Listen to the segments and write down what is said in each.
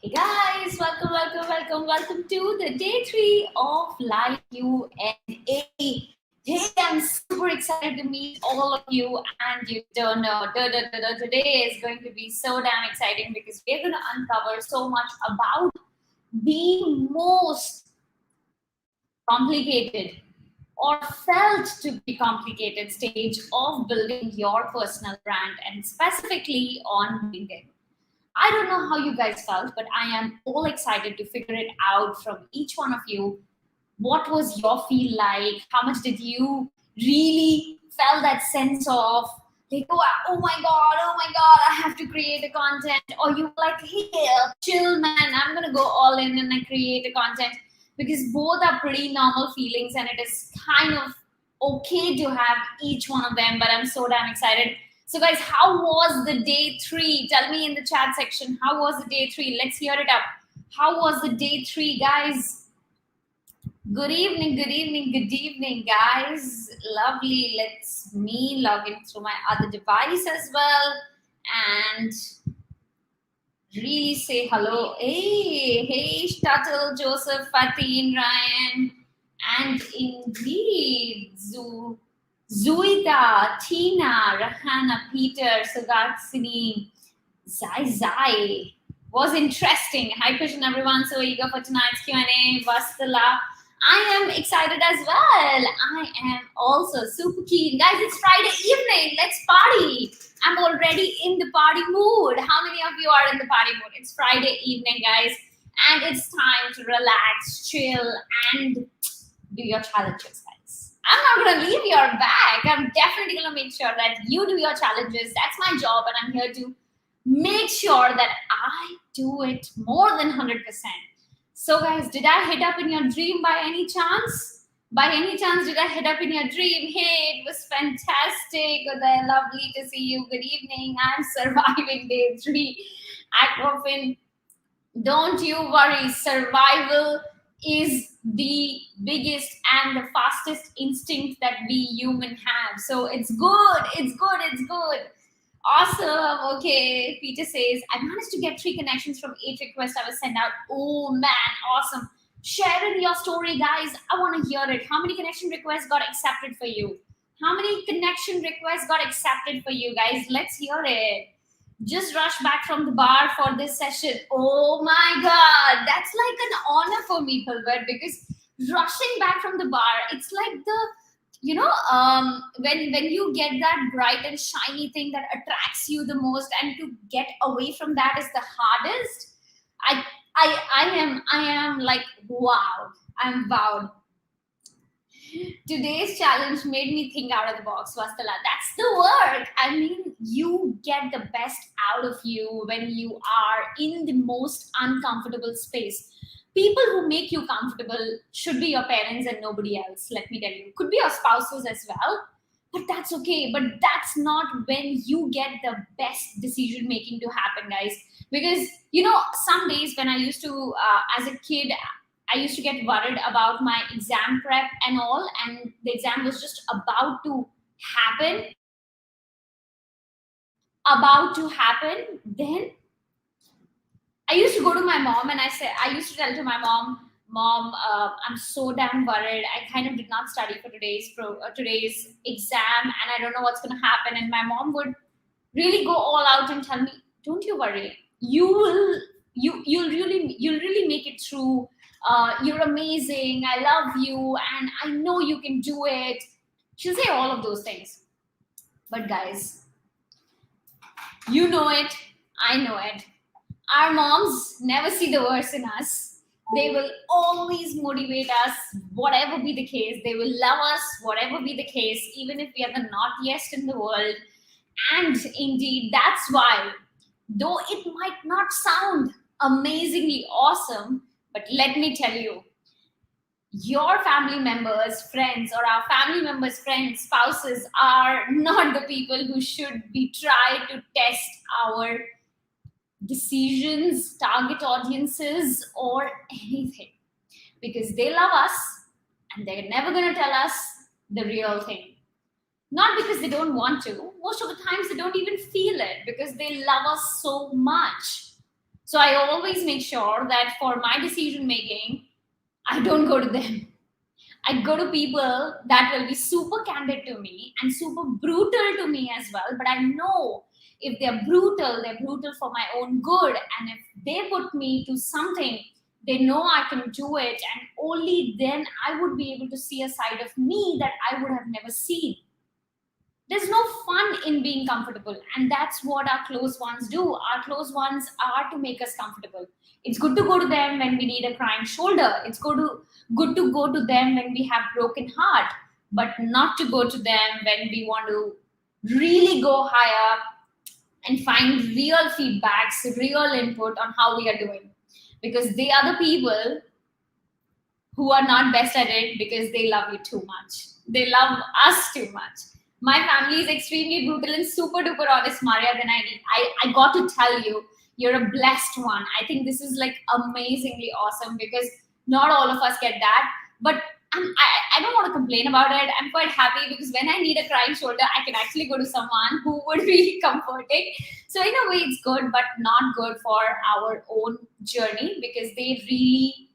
Hey guys, welcome to the day 3 of Live Q&A. Hey, I'm super excited to meet all of you, and you don't know, today is going to be so damn exciting because we're going to uncover so much about the most complicated or felt to be complicated stage of building your personal brand, and specifically on LinkedIn. I don't know how you guys felt, but I am all excited to figure it out from each one of you. What was your feel like? How much did you really felt that sense of like, oh my god, I have to create a content, or you were like, hey, chill, man, I'm gonna go all in and I create a content, because both are pretty normal feelings, and it is kind of okay to have each one of them. But I'm so damn excited. So, guys, how was the day 3? Tell me in the chat section. How was the day 3? Let's hear it up. How was the day 3, guys? Good evening, guys. Lovely. Let's me log in through my other device as well and really say hello. Hey, Shuttle, Joseph, Fatin, Ryan, and indeed, Zuida, Tina, Rahana, Peter, Sugatsini, Zai. Was interesting. Hi, Krishna, everyone. So eager for tonight's Q&A. Vastala. I am excited as well. I am also super keen. Guys, it's Friday evening. Let's party. I'm already in the party mood. How many of you are in the party mood? It's Friday evening, guys, and it's time to relax, chill, and do your challenges, guys. I'm not going to leave your back. I'm definitely going to make sure that you do your challenges. That's my job, and I'm here to make sure that I do it more than 100%. So, guys, did I hit up in your dream by any chance? By any chance, did I hit up in your dream? Hey, it was fantastic. Uday, lovely to see you. Good evening. I'm surviving day 3. Aquafin, don't you worry. Survival is the biggest and the fastest instinct that we human have. So it's good. It's good. It's good. Awesome. Okay. Peter says, I managed to get 3 connections from 8 requests I was sent out. Oh man, awesome. Share in your story, guys. I want to hear it. How many connection requests got accepted for you? How many connection requests got accepted for you, guys? Let's hear it. Just rush back from the bar for this session. Oh my god, that's like an honor for me, Pilbert, because rushing back from the bar, it's like the when you get that bright and shiny thing that attracts you the most, and to get away from that is the hardest. I am like, wow, I'm wowed. Today's challenge made me think out of the box, Vastala. That's the word. I mean, you get the best out of you when you are in the most uncomfortable space. People who make you comfortable should be your parents and nobody else, let me tell you. Could be your spouses as well, but that's okay. But that's not when you get the best decision making to happen, guys. Because, some days when I used to, as a kid, I used to get worried about my exam prep and all, and the exam was just happen, about to happen. Then I used to go to my mom and I used to tell to my mom, Mom, I'm so damn worried. I kind of did not study for today's exam, and I don't know what's going to happen. And my mom would really go all out and tell me, don't you worry. You'll really make it through. You're amazing. I love you, and I know you can do it. She'll say all of those things. But guys, you know it. I know it. Our moms never see the worst in us. They will always motivate us, whatever be the case. They will love us, whatever be the case, even if we are the naughtiest in the world. And indeed, that's why, though it might not sound amazingly awesome, but let me tell you, your family members, friends, or our family members, friends, spouses are not the people who should be trying to test our decisions, target audiences, or anything, because they love us and they're never going to tell us the real thing. Not because they don't want to. Most of the times they don't even feel it because they love us so much. So I always make sure that for my decision making, I don't go to them. I go to people that will be super candid to me and super brutal to me as well. But I know if they're brutal for my own good. And if they put me to something, they know I can do it. And only then I would be able to see a side of me that I would have never seen. There's no fun in being comfortable, and that's what our close ones do. Our close ones are to make us comfortable. It's good to go to them when we need a crying shoulder. It's good to go to them when we have broken heart, but not to go to them when we want to really go higher and find real feedbacks, real input on how we are doing, because they are the people who are not best at it because they love you too much. They love us too much. My family is extremely brutal and super duper honest, Maria. Then I got to tell you, you're a blessed one. I think this is like amazingly awesome because not all of us get that. But I don't want to complain about it. I'm quite happy because when I need a crying shoulder, I can actually go to someone who would be comforting. So in a way, it's good, but not good for our own journey because they really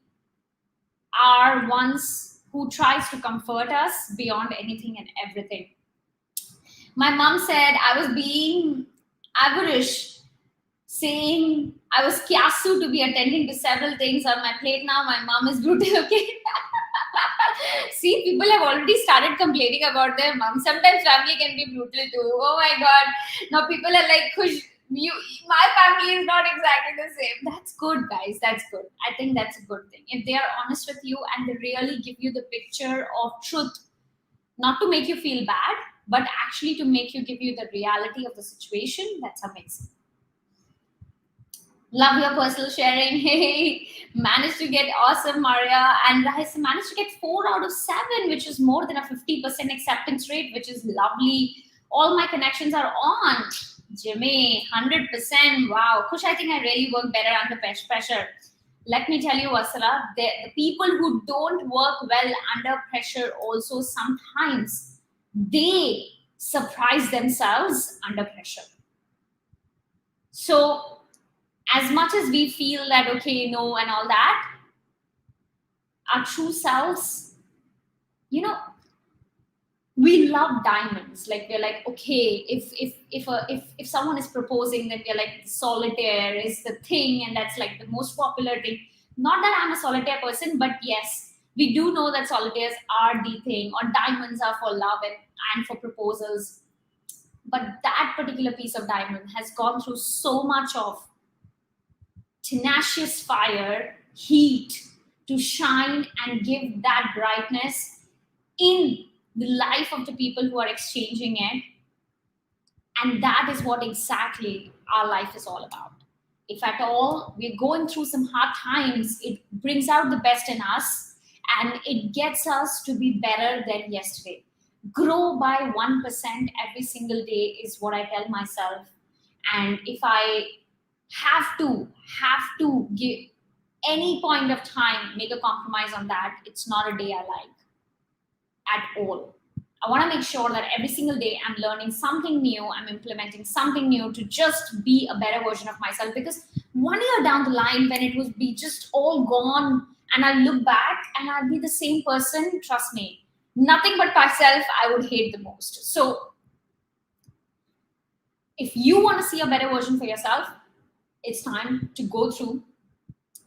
are ones who tries to comfort us beyond anything and everything. My mom said I was being average, saying I was kiasu to be attending to several things on my plate now. My mom is brutal, okay? See, people have already started complaining about their mom. Sometimes family can be brutal too. Oh my god. Now people are like, Khush, my family is not exactly the same. That's good, guys. That's good. I think that's a good thing. If they are honest with you and they really give you the picture of truth, not to make you feel bad, but actually to make you give you the reality of the situation, that's amazing. Love your personal sharing. Hey, managed to get awesome, Maria. And I managed to get 4 out of 7, which is more than a 50% acceptance rate, which is lovely. All my connections are on. Jimmy, 100%. Wow. Kush, I think I really work better under pressure. Let me tell you, Vasala, the people who don't work well under pressure also sometimes they surprise themselves under pressure. So as much as we feel that okay, no, and all that, our true selves, you know, we love diamonds. Like we're like, okay, if someone is proposing, then we're like, solitaire is the thing, and that's like the most popular thing. Not that I'm a solitaire person, but yes, we do know that solitaires are the thing, or diamonds are for love and for proposals. But that particular piece of diamond has gone through so much of tenacious fire, heat to shine and give that brightness in the life of the people who are exchanging it. And that is what exactly our life is all about. If at all we're going through some hard times, it brings out the best in us and it gets us to be better than yesterday. Grow by 1% every single day is what I tell myself. And if I have to give any point of time, make a compromise on that, it's not a day I like at all. I want to make sure that every single day I'm learning something new, I'm implementing something new to just be a better version of myself. Because 1 year down the line, when it would be just all gone, and I look back and I'll be the same person, trust me, nothing but myself I would hate the most. So if you want to see a better version for yourself, it's time to go through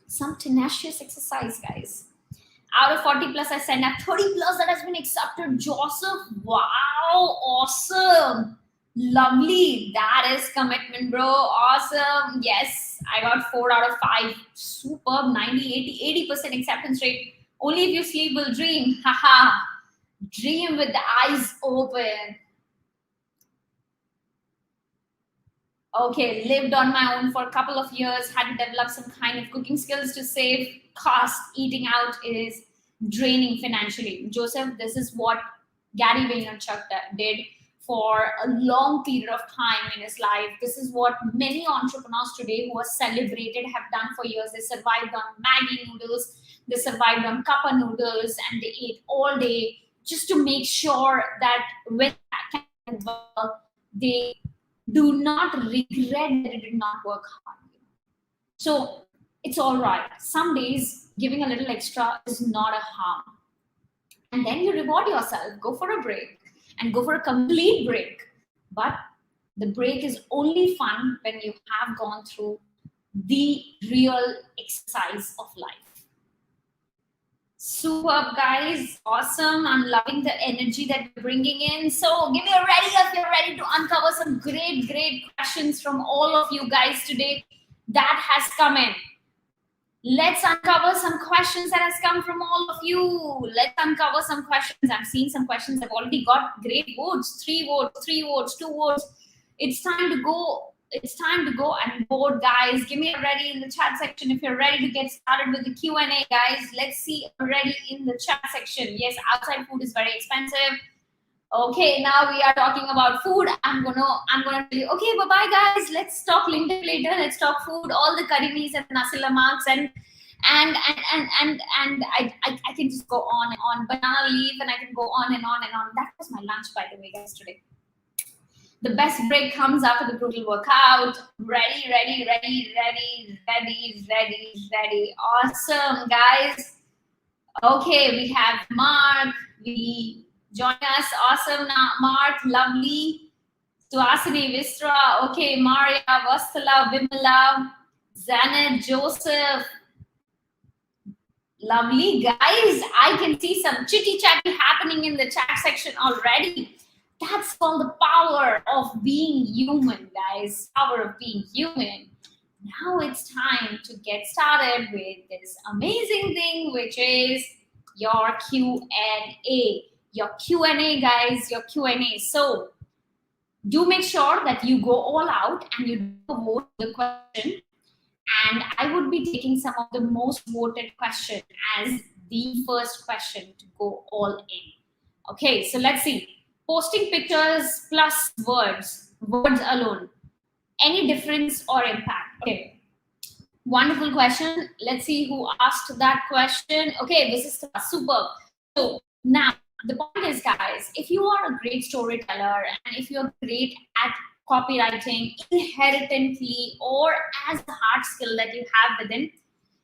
some tenacious exercise, guys. Out of 40 plus, I sent out 30 plus that has been accepted. Joseph, wow, awesome. Lovely. That is commitment, bro. Awesome. Yes, I got 4 out of 5. Superb. 90, 80% acceptance rate. Only if you sleep will dream. Haha. Dream with the eyes open. Okay, lived on my own for a couple of years, had to develop some kind of cooking skills to save cost. Eating out is draining financially. Joseph, this is what Gary Vaynerchuk did for a long period of time in his life. This is what many entrepreneurs today who are celebrated have done for years. They survived on Maggi noodles, they survived on cuppa noodles, and they ate all day just to make sure that when that can well, they do not regret that it did not work hard. So it's all right. Some days giving a little extra is not a harm. And then you reward yourself, go for a break and go for a complete break. But the break is only fun when you have gone through the real exercise of life. Superb, guys. Awesome. I'm loving the energy that you're bringing in. So give me a ready if you're ready to uncover some great questions from all of you guys today that has come in. Let's uncover some questions that has come from all of you. Let's uncover some questions. I'm seeing some questions. I've already got great votes. 3 votes, 3 votes, 2 votes. It's time to go. It's time to go and vote, guys. Give me a ready in the chat section if you're ready to get started with the Q&A, guys. Let's see already in the chat section. Yes, outside food is very expensive. Okay, now we are talking about food. I'm gonna tell you, okay, bye-bye, guys. Let's talk LinkedIn later. Let's talk food, all the curry meals and nasi lemaks and I can just go on and on. Banana leaf, and I can go on and on and on. That was my lunch, by the way, guys, today. The best break comes after the brutal workout. Ready. Awesome, guys. Okay, we have Mark. Join us. Awesome, Mark. Lovely. Suhasini, Vistra. Okay, Maria, Vastala, Vimala, Zanet, Joseph. Lovely, guys. I can see some chitty chatty happening in the chat section already. That's called the power of being human, guys. Power of being human. Now it's time to get started with this amazing thing, which is your Q&A. Your Q&A, guys, your Q&A. So do make sure that you go all out and you vote the question. And I would be taking some of the most voted question as the first question to go all in. Okay, so let's see. Posting pictures plus words alone. Any difference or impact? Okay, wonderful question. Let's see who asked that question. Okay, this is superb. So now the point is, guys, if you are a great storyteller and if you're great at copywriting inherently or as a hard skill that you have within,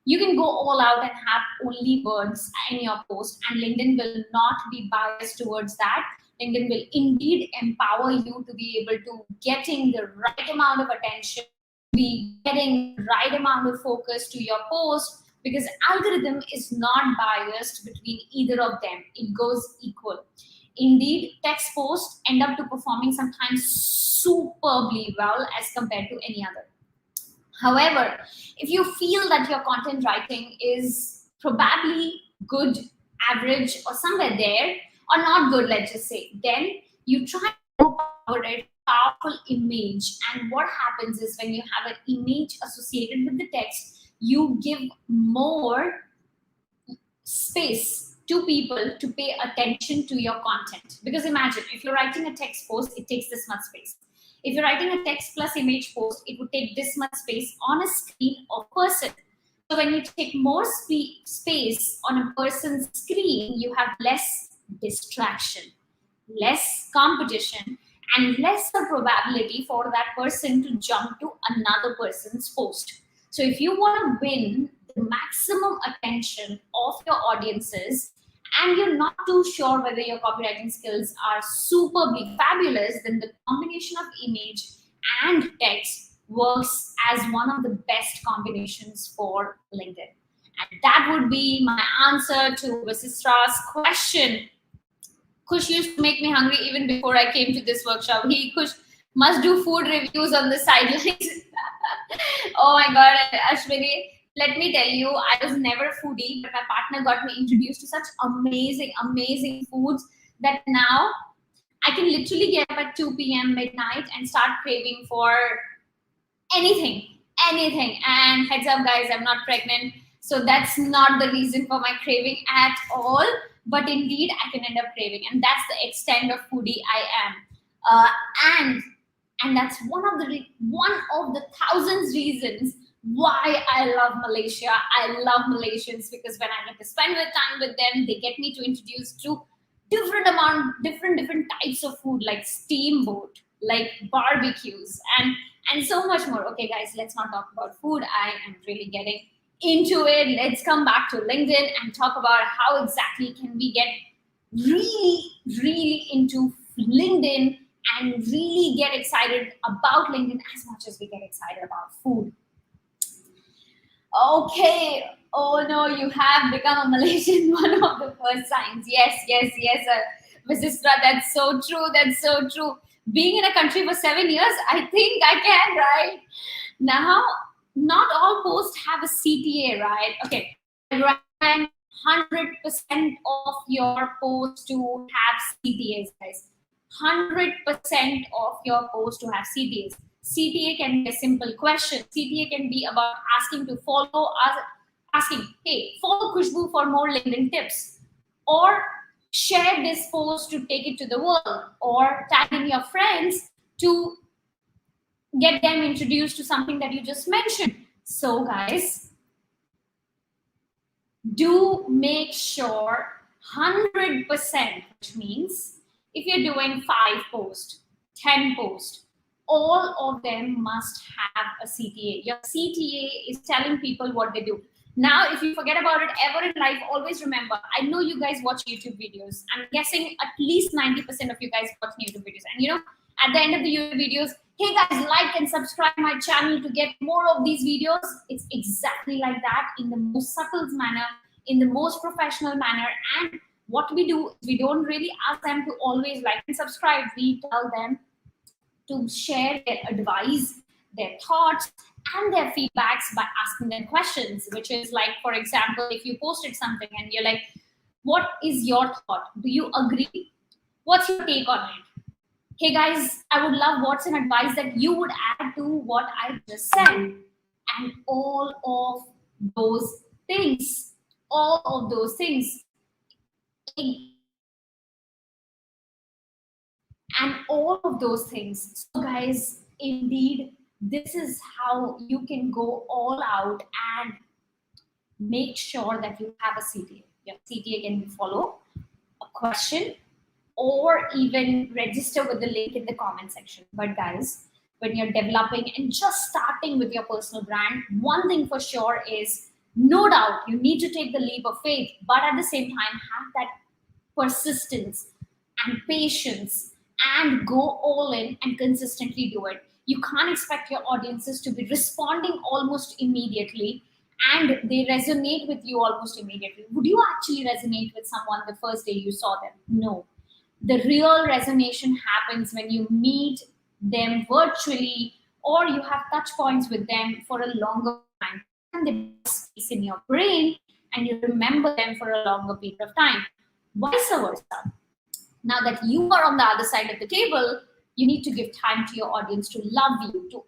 you can go all out and have only words in your post, and LinkedIn will not be biased towards that. LinkedIn will indeed empower you to be able to getting the right amount of attention, be getting the right amount of focus to your post, because algorithm is not biased between either of them. It goes equal. Indeed, text posts end up to performing sometimes superbly well as compared to any other. However, if you feel that your content writing is probably good, average, or somewhere there, or not good, let's just say, then you try to power it, powerful image. And what happens is when you have an image associated with the text, you give more space to people to pay attention to your content. Because imagine, if you're writing a text post, it takes this much space. If you're writing a text plus image post, it would take this much space on a screen of a person. So when you take more space on a person's screen, you have less distraction, less competition, and lesser probability for that person to jump to another person's post. So if you want to win the maximum attention of your audiences, and you're not too sure whether your copywriting skills are superbly fabulous, then the combination of image and text works as one of the best combinations for LinkedIn. And that would be my answer to Vasistra's question. Kush used to make me hungry even before I came to this workshop. Kush must do food reviews on the sidelines. Oh my God, Ashwini. Let me tell you, I was never a foodie, but my partner got me introduced to such amazing foods that now I can literally get up at 2 p.m. midnight and start craving for anything. And heads up, guys, I'm not pregnant, so that's not the reason for my craving at all. But indeed, I can end up craving, and that's the extent of foodie I am. And that's one of the thousands reasons why I love Malaysia. I love Malaysians because when I get to spend time with them, they get me to introduce to different types of food, like steamboat, like barbecues, and and so much more. Okay, guys, let's not talk about food. I am really getting into it. Let's come back to LinkedIn and talk about how exactly can we get really, really into LinkedIn and really get excited about LinkedIn as much as we get excited about food. Okay. Oh no, you have become a Malaysian. One of the first signs. Yes, yes, yes, Visistra. That's so true. That's so true. Being in a country for 7 years, I think I can, right? Now, not all posts have a CTA, right? Okay. I recommend 100% of your posts to have CTAs, guys. 100% of your posts to have CTAs. CTA can be a simple question. CTA can be about asking to follow us, asking, hey, follow Khushbu for more LinkedIn tips, or share this post to take it to the world, or tag in your friends to get them introduced to something that you just mentioned. So, guys, do make sure 100%, which means if you're doing 5 posts, 10 posts, all of them must have a CTA. Your CTA is telling people what they do. Now, if you forget about it ever in life, always remember, I know you guys watch YouTube videos. I'm guessing at least 90% of you guys watch YouTube videos. And at the end of the YouTube videos, hey guys, like and subscribe my channel to get more of these videos. It's exactly like that, in the most subtle manner, in the most professional manner. And what we do is we don't really ask them to always like and subscribe. We tell them to share their advice, their thoughts, and their feedbacks by asking them questions, which is like, for example, if you posted something and you're like, what is your thought? Do you agree? What's your take on it? Hey guys, I would love what's an advice that you would add to what I just said. And all of those things, and all of those things. So guys, indeed, this is how you can go all out and make sure that you have a CTA. Your CTA can be follow, a question, or even register with the link in the comment section. But guys, when you're developing and just starting with your personal brand, one thing for sure is, no doubt, you need to take the leap of faith, but at the same time, have that persistence and patience and go all in and consistently do it. You can't expect your audiences to be responding almost immediately and they resonate with you almost immediately. Would you actually resonate with someone the first day you saw them? No. The real resonation happens when you meet them virtually or you have touch points with them for a longer time, and they space in your brain and you remember them for a longer period of time. Vice versa. Now that you are on the other side of the table, you need to give time to your audience to love you, to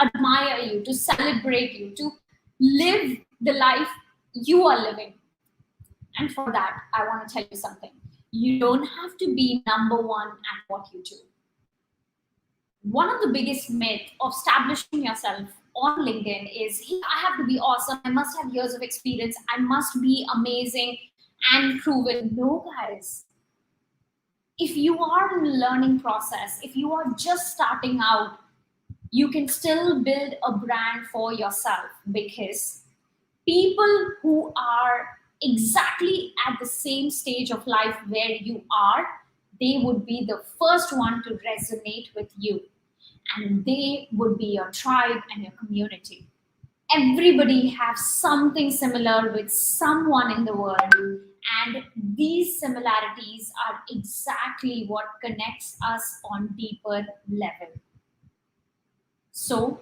admire you, to celebrate you, to live the life you are living. And for that, I want to tell you something. You don't have to be number one at what you do. One of the biggest myths of establishing yourself on LinkedIn is, hey, I have to be awesome. I must have years of experience. I must be amazing and proven. No, guys. If you are in a learning process, if you are just starting out, you can still build a brand for yourself, because people who are exactly at the same stage of life where you are, they would be the first one to resonate with you, and they would be your tribe and your community. Everybody has something similar with someone in the world, and these similarities are exactly what connects us on deeper level. So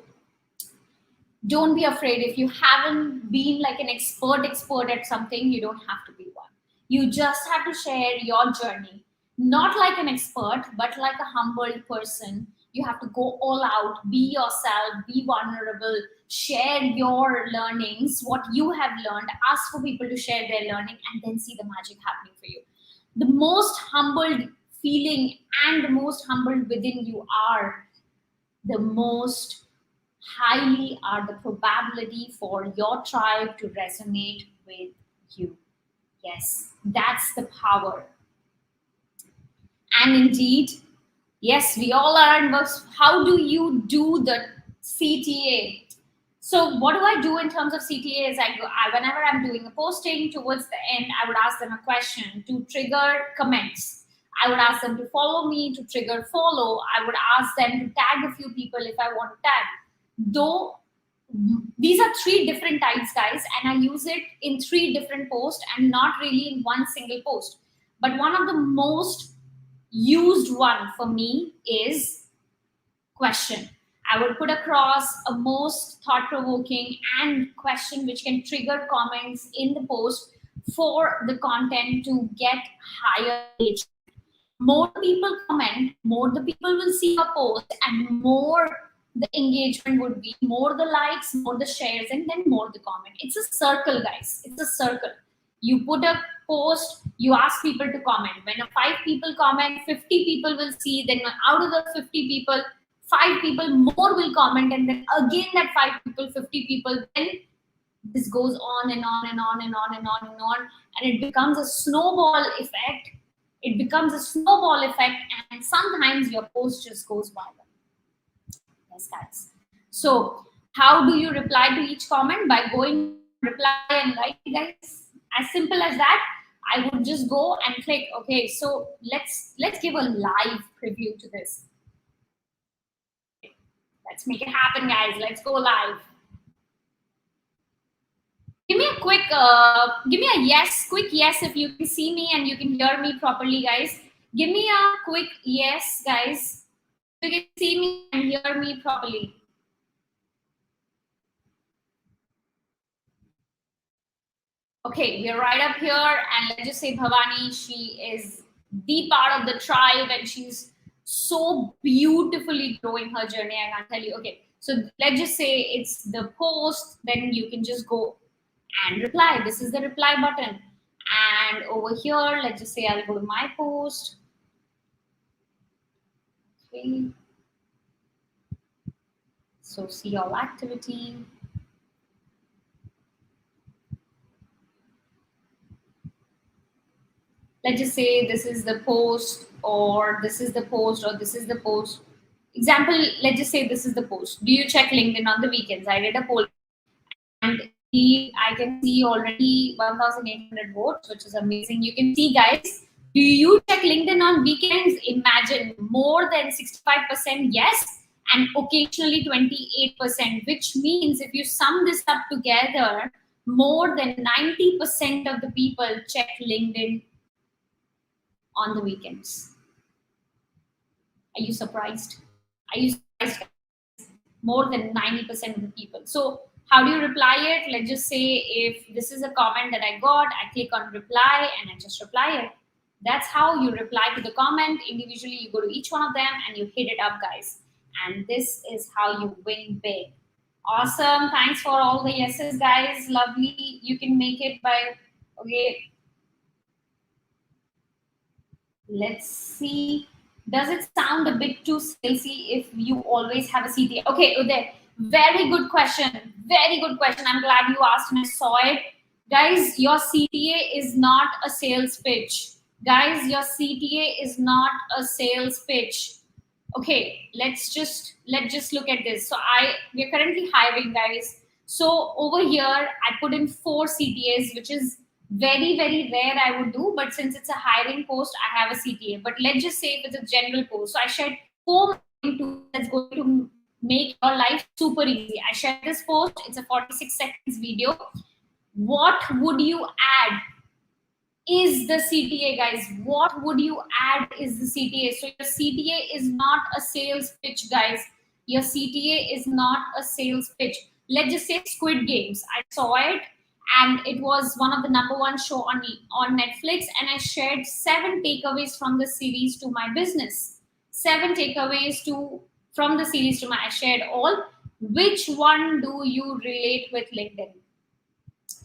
don't be afraid. If you haven't been like an expert at something, you don't have to be one. You just have to share your journey, not like an expert, but like a humble person. You have to go all out, be yourself, be vulnerable, share your learnings, what you have learned, ask for people to share their learning, and then see the magic happening for you. The most humbled feeling and the most humbled within you are, the most highly are the probability for your tribe to resonate with you. Yes, that's the power. And indeed, yes, we all are in works. How do you do the CTA. So what do I do in terms of CTA is whenever I'm doing a posting towards the end, I would ask them a question to trigger comments. I would ask them to follow me to trigger follow. I would ask them to tag a few people if I want to tag. Though these are three different types, guys, and I use it in three different posts and not really in one single post. But one of the most used one for me is question. I would put across a most thought-provoking and question which can trigger comments in the post for the content to get higher engagement. More people comment, more the people will see a post, and more the engagement would be, more the likes, more the shares, and then more the comment. It's a circle, guys. It's a circle. You put a post, you ask people to comment. When 5 people comment, 50 people will see. Then out of the 50 people, 5 people more will comment, and then again that 5 people, 50 people. Then this goes on and on and on and on and on and on, and it becomes a snowball effect. It becomes a snowball effect, and sometimes your post just goes viral. Yes, guys. So how do you reply to each comment? By going reply and like, guys. As simple as that. I would just go and click. Okay, so let's give a live preview to this. Let's make it happen, guys. Let's go live. Give me a quick, give me a yes, quick yes if you can see me and you can hear me properly, guys. Give me a quick yes, guys. You can see me and hear me properly. Okay, we're right up here, and let's just say Bhavani, she is the part of the tribe, and she's so beautifully growing her journey. I can't tell you. Okay, so let's just say it's the post, then you can just go and reply. This is the reply button. And over here, let's just say I'll go to my post. Okay. So see all activity. Let's just say this is the post, or this is the post, or this is the post. Example, let's just say this is the post. Do you check LinkedIn on the weekends? I did a poll, and I can see already 1,800 votes, which is amazing. You can see, guys, do you check LinkedIn on weekends? Imagine more than 65% yes, and occasionally 28%, which means if you sum this up together, more than 90% of the people check LinkedIn on the weekends. Are you surprised? Are you surprised? More than 90% of the people. So how do you reply it? Let's just say if this is a comment that I got, I click on reply and I just reply it. That's how you reply to the comment. Individually, you go to each one of them and you hit it up, guys. And this is how you win big. Awesome. Thanks for all the yeses, guys. Lovely. You can make it by, okay. Let's see. Does it sound a bit too salesy if you always have a CTA? Okay, Uday, very good question. Very good question. I'm glad you asked and I saw it. Guys, your CTA is not a sales pitch. Guys, your CTA is not a sales pitch. Okay, let's just look at this. So we're currently hiring, guys. So over here, I put in 4 CTAs, which is very, very rare I would do, but since it's a hiring post, I have a CTA. But let's just say if it's a general post. So I shared 4 tools that's going to make your life super easy. I shared this post, it's a 46 seconds video. What would you add is the CTA, guys? What would you add is the CTA? So your CTA is not a sales pitch, guys. Your CTA is not a sales pitch. Let's just say Squid Games. I saw it, and it was one of the #1 show on Netflix, and I shared 7 takeaways from the series to my business. 7 takeaways from the series to my, I shared all. Which one do you relate with LinkedIn?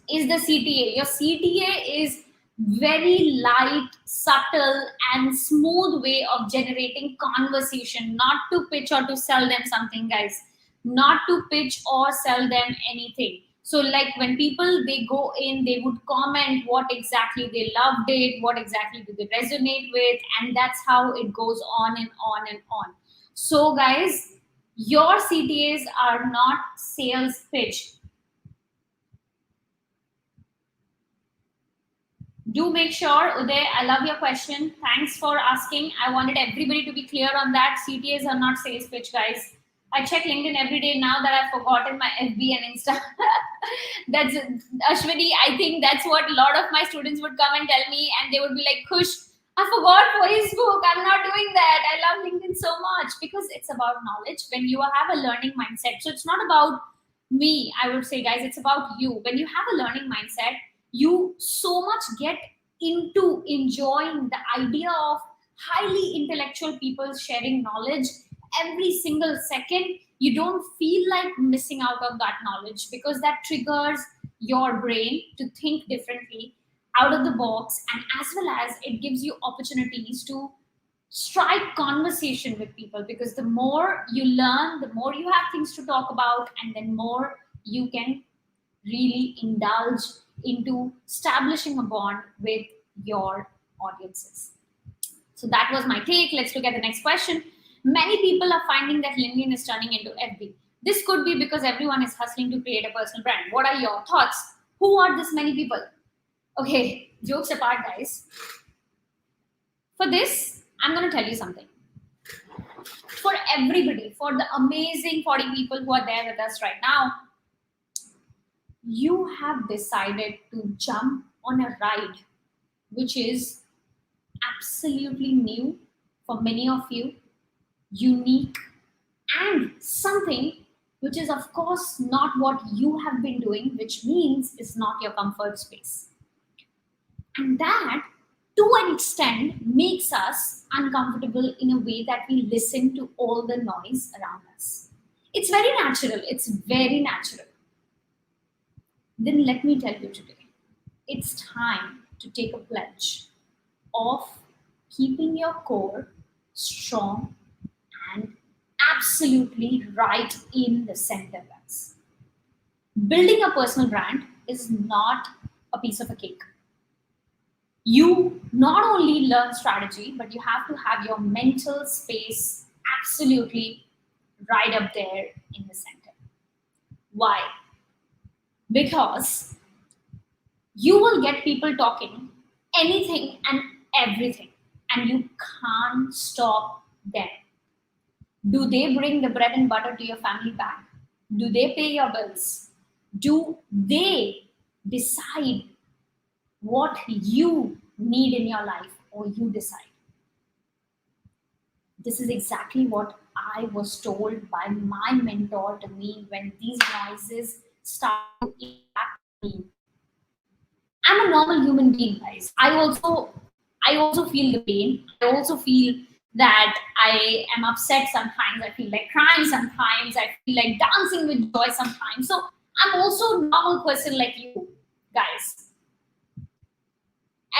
Is the CTA. Your CTA is very light, subtle, and smooth way of generating conversation, not to pitch or to sell them something, guys. Not to pitch or sell them anything. So like when people, they go in, they would comment what exactly they loved it, what exactly do they resonate with, and that's how it goes on and on and on. So guys, Your CTAs are not sales pitch. Do make sure, Uday, I love your question. Thanks for asking. I wanted everybody to be clear on that. CTAs are not sales pitch, guys. I check LinkedIn every day now that I've forgotten my FB and Insta. That's Ashwini. I think that's what a lot of my students would come and tell me, and they would be like, Kush, I forgot Facebook. I'm not doing that. I love LinkedIn so much because it's about knowledge. When you have a learning mindset, so it's not about me, I would say, guys, it's about you. When you have a learning mindset, you so much get into enjoying the idea of highly intellectual people sharing knowledge every single second. You don't feel like missing out on that knowledge because that triggers your brain to think differently out of the box, and as well as it gives you opportunities to strike conversation with people, because the more you learn, the more you have things to talk about, and then more you can really indulge into establishing a bond with your audiences. So that was my take. Let's look at the next question. Many people are finding that LinkedIn is turning into FB. This could be because everyone is hustling to create a personal brand. What are your thoughts? Who are this many people? Okay, jokes apart, guys. For this, I'm going to tell you something. For everybody, for the amazing 40 people who are there with us right now, you have decided to jump on a ride which is absolutely new for many of you, unique, and something which is, of course, not what you have been doing, which means it's not your comfort space. And that, to an extent, makes us uncomfortable in a way that we listen to all the noise around us. It's very natural. It's very natural. Then let me tell you today, it's time to take a pledge of keeping your core strong and absolutely right in the center, guys. Building a personal brand is not a piece of a cake. You not only learn strategy, but you have to have your mental space absolutely right up there in the center. Why? Because you will get people talking anything and everything, and you can't stop them. Do they bring the bread and butter to your family back? Do they pay your bills? Do they decide what you need in your life, or you decide? This is exactly what I was told by my mentor to me when these noises start to impact me. I'm a normal human being, guys. I also feel the pain. I also feel that I am upset sometimes. I feel like crying sometimes. I feel like dancing with joy sometimes. So I'm also a normal person like you guys.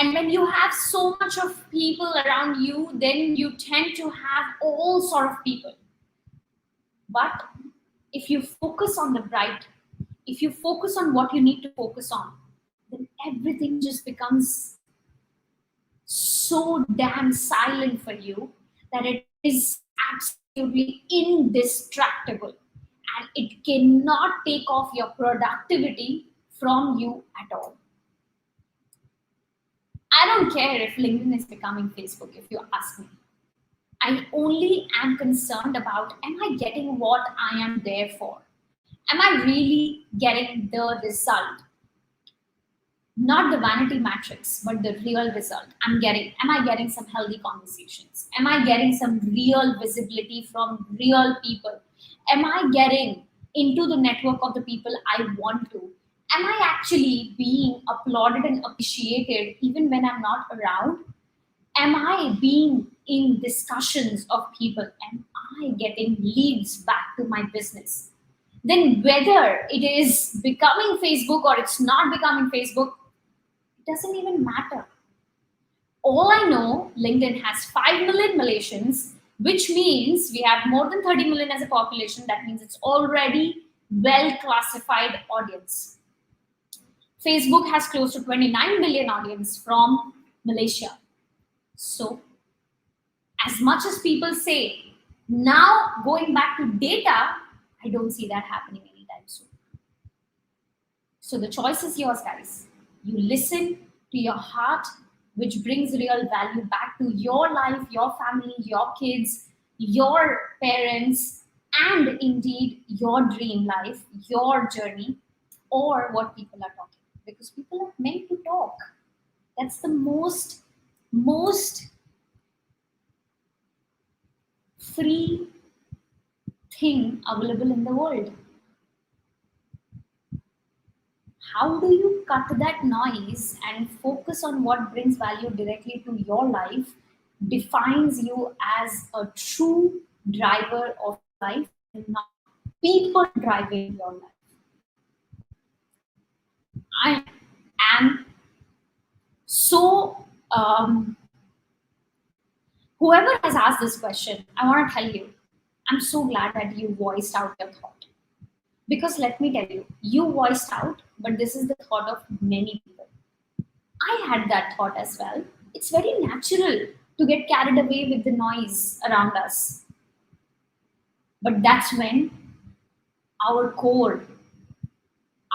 And when you have so much of people around you, then you tend to have all sort of people. But if you focus on the bright, if you focus on what you need to focus on, then everything just becomes so damn silent for you that it is absolutely indistractable, and it cannot take off your productivity from you at all. I don't care if LinkedIn is becoming Facebook, if you ask me. I only am concerned about, am I getting what I am there for? Am I really getting the result? Not the vanity matrix, but the real result. Am I getting some healthy conversations? Am I getting some real visibility from real people? Am I getting into the network of the people I want to? Am I actually being applauded and appreciated even when I'm not around? Am I being in discussions of people? Am I getting leads back to my business? Then whether it is becoming Facebook or it's not becoming Facebook, it doesn't even matter. All I know, LinkedIn has 5 million Malaysians, which means we have more than 30 million as a population. That means it's already well classified audience. Facebook has close to 29 million audience from Malaysia. So, as much as people say Now, going back to data, I don't see that happening anytime soon. So the choice is yours, guys. You listen to your heart, which brings real value back to your life, your family, your kids, your parents, and indeed your dream life, your journey, or what people are talking. Because people are meant to talk. That's the most free thing available in the world. How do you cut that noise and focus on what brings value directly to your life defines you as a true driver of life and not people driving your life. I am so whoever has asked this question, I want to tell you, I'm so glad that you voiced out your thought. Because let me tell you, you voiced out, but this is the thought of many people. I had that thought as well. It's very natural to get carried away with the noise around us. But that's when our core,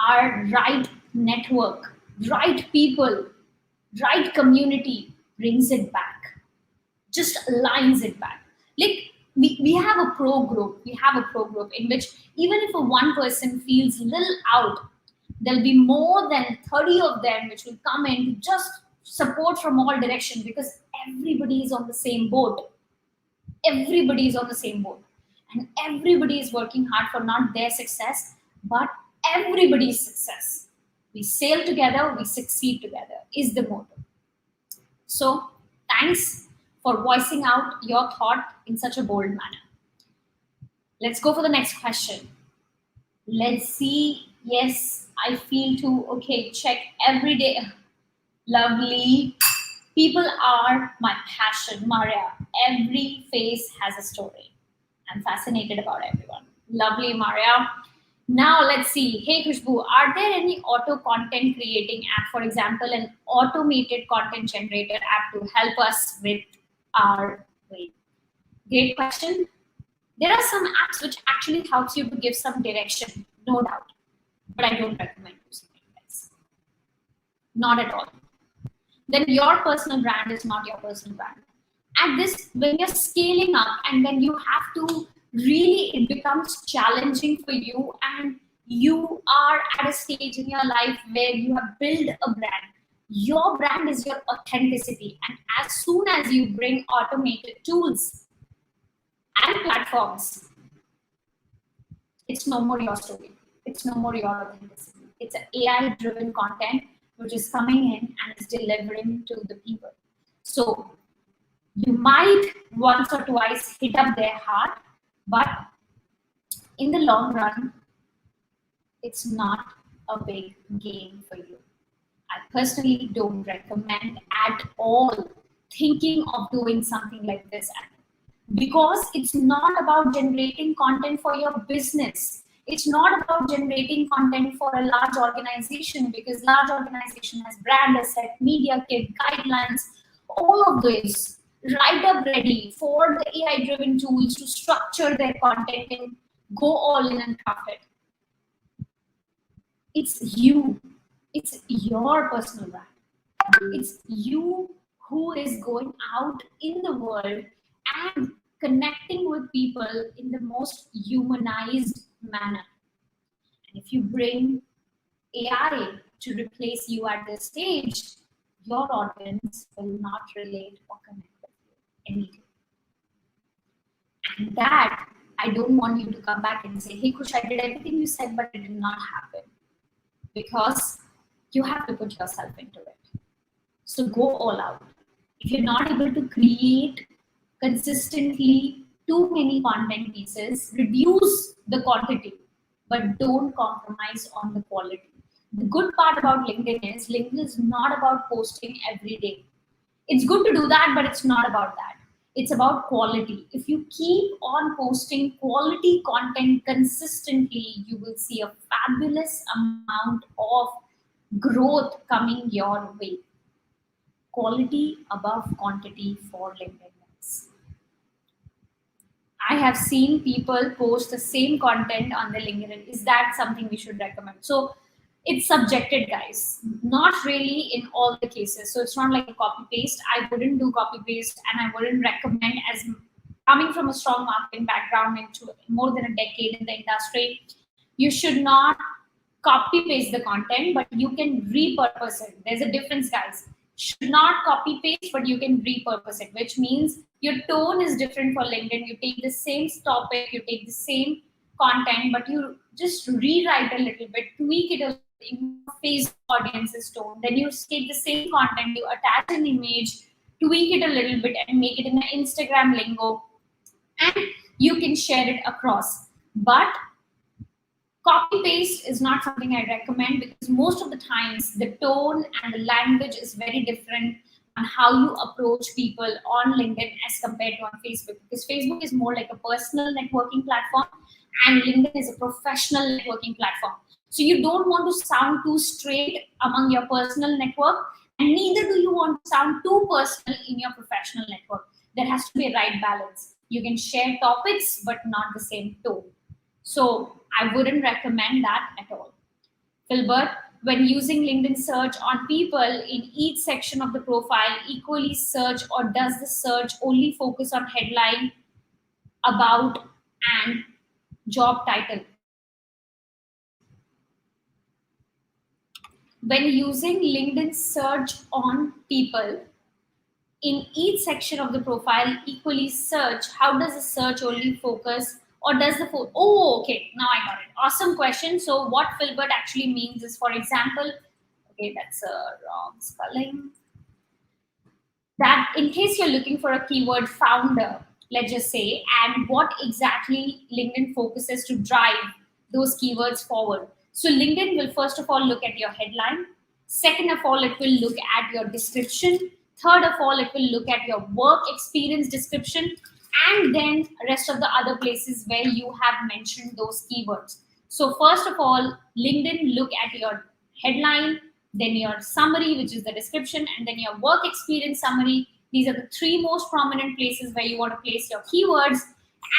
our right network, right people, right community brings it back, just aligns it back. Like we have a pro group, in which even if a one person feels little out, there'll be more than 30 of them which will come in to just support from all directions because everybody is on the same boat. Everybody is on the same boat. And everybody is working hard for not their success, but everybody's success. We sail together, we succeed together, is the motto. So, thanks for voicing out your thought in such a bold manner. Let's go for the next question. Let's see. Yes, I feel too. Okay, check every day. Lovely. People are my passion, Maria. Every face has a story. I'm fascinated about everyone. Lovely, Maria. Now let's see. Hey Khushbu, are there any auto content creating app, for example, an automated content generator app to help us with our way? Great question. There are some apps which actually helps you to give some direction, no doubt, but I don't recommend using it, guys. Not at all. Then your personal brand is not your personal brand. At this, when you're scaling up and then you have to really, it becomes challenging for you and you are at a stage in your life where you have built a brand. Your brand is your authenticity. And as soon as you bring automated tools and platforms, it's no more your story. It's no more your authenticity. It's an AI driven content which is coming in and is delivering to the people. So you might once or twice hit up their heart, but in the long run, it's not a big game for you. I personally don't recommend at all thinking of doing something like this because it's not about generating content for your business. It's not about generating content for a large organization because large organization has brand asset, media kit, guidelines, all of this right up ready for the AI driven tools to structure their content and go all in and profit. It's you. It's your personal brand. It's you who is going out in the world and connecting with people in the most humanized manner. And if you bring AI to replace you at this stage, your audience will not relate or connect with you anything. And that I don't want you to come back and say, hey Kush, I did everything you said, but it did not happen. Because you have to put yourself into it. So go all out. If you're not able to create consistently too many content pieces, reduce the quantity, but don't compromise on the quality. The good part about LinkedIn is not about posting every day. It's good to do that, but it's not about that. It's about quality. If you keep on posting quality content consistently, you will see a fabulous amount of growth coming your way. Quality above quantity for LinkedIn. I have seen people post the same content on their LinkedIn. Is that something we should recommend? So it's subjected, guys. Not really in all the cases. So it's not like a copy paste. I wouldn't do copy paste, and I wouldn't recommend, as coming from a strong marketing background into more than a decade in the industry. You should not copy paste the content, but you can repurpose it. There's a difference, guys. Should not copy paste, but you can repurpose it, which means your tone is different for LinkedIn. You take the same topic, you take the same content, but you just rewrite a little bit, tweak it a little in your Facebook audience's tone. Then you take the same content, you attach an image, tweak it a little bit, and make it in an Instagram lingo, and you can share it across. But copy paste is not something I recommend, because most of the times the tone and the language is very different on how you approach people on LinkedIn as compared to on Facebook. Because Facebook is more like a personal networking platform and LinkedIn is a professional networking platform. So you don't want to sound too straight among your personal network, and neither do you want to sound too personal in your professional network. There has to be a right balance. You can share topics, but not the same tone. So I wouldn't recommend that at all. Filbert, when using LinkedIn search on people in each section of the profile, equally search, or does the search only focus on headline, about, and job title? When using LinkedIn search on people in each section of the profile, equally search, how does the search only focus, or does the oh, okay, now I got it. Awesome question. So what Filbert actually means is, for example, okay, that's a wrong spelling, that in case you're looking for a keyword founder, let's just say, and what exactly LinkedIn focuses to drive those keywords forward. So LinkedIn will first of all look at your headline. Second of all, it will look at your description. Third of all, it will look at your work experience description, and then rest of the other places where you have mentioned those keywords. So first of all, LinkedIn look at your headline, then your summary, which is the description, and then your work experience summary. These are the three most prominent places where you want to place your keywords.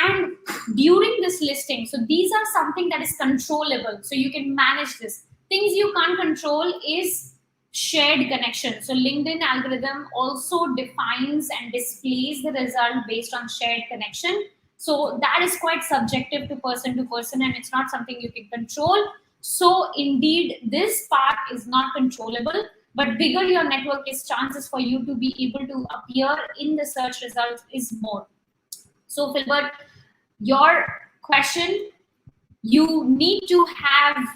And during this listing, so these are something that is controllable, so you can manage this. Things you can't control is shared connection. So LinkedIn algorithm also defines and displays the result based on shared connection. So that is quite subjective to person, and it's not something you can control. So indeed, this part is not controllable, but bigger your network is, chances for you to be able to appear in the search results is more. So Filbert, your question, you need to have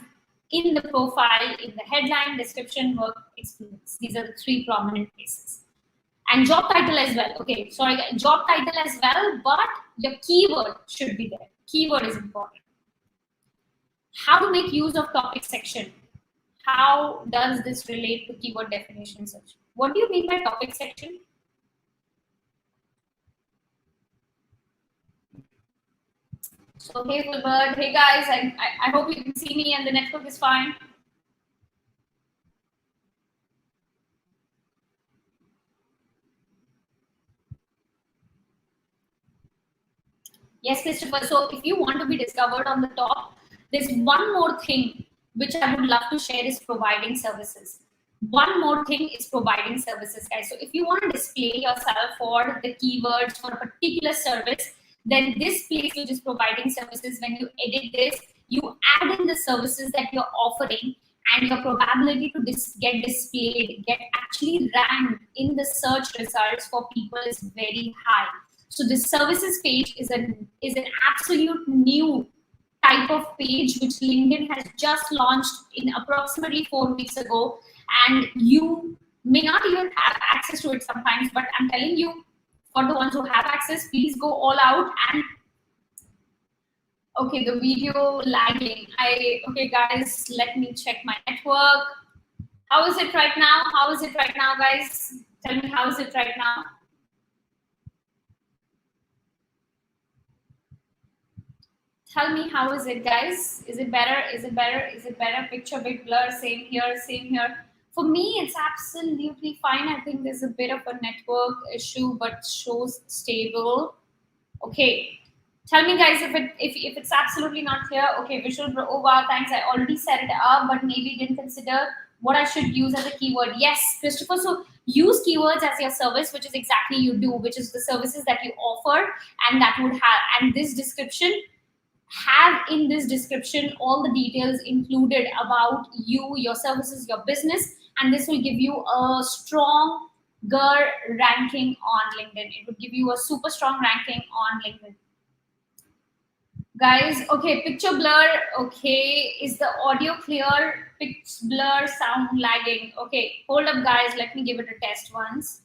in the profile, in the headline, description, work experience. These are the three prominent places. And job title as well. Okay, sorry, job title as well, but your keyword should be there. Keyword is important. How to make use of topic section? How does this relate to keyword definition search? What do you mean by topic section? So, hey Wilbert, hey guys, I hope you can see me and the network is fine. Yes, Christopher. So if you want to be discovered on the top, there's one more thing which I would love to share is providing services. One more thing is providing services, guys. So if you want to display yourself for the keywords for a particular service, then this place which is providing services, when you edit this, you add in the services that you're offering, and your probability to get displayed, get actually ranked in the search results for people is very high. So the services page is an absolute new type of page which LinkedIn has just launched in approximately 4 weeks ago, and you may not even have access to it sometimes, but I'm telling you, for the ones who have access, please go all out. And okay, the video lagging. Okay guys, let me check my network. How is it right now? How is it right now, guys? Tell me, how is it right now? Tell me, how is it, guys? Is it better? Is it better? Is it better? Picture bit blur. Same here. Same here. For me, it's absolutely fine. I think there's a bit of a network issue, but shows stable. Okay. Tell me, guys, if it's absolutely not clear. Okay, visual. Oh wow, thanks. I already set it up, but maybe didn't consider what I should use as a keyword. Yes, Christopher. So use keywords as your service, which is exactly you do, which is the services that you offer, and that would have and this description have in this description all the details included about you, your services, your business, and this will give you a stronger ranking on LinkedIn. It would give you a super strong ranking on LinkedIn. Guys, okay, picture blur. Okay, is the audio clear? Picture blur, sound lagging. Okay, hold up, guys. Let me give it a test once.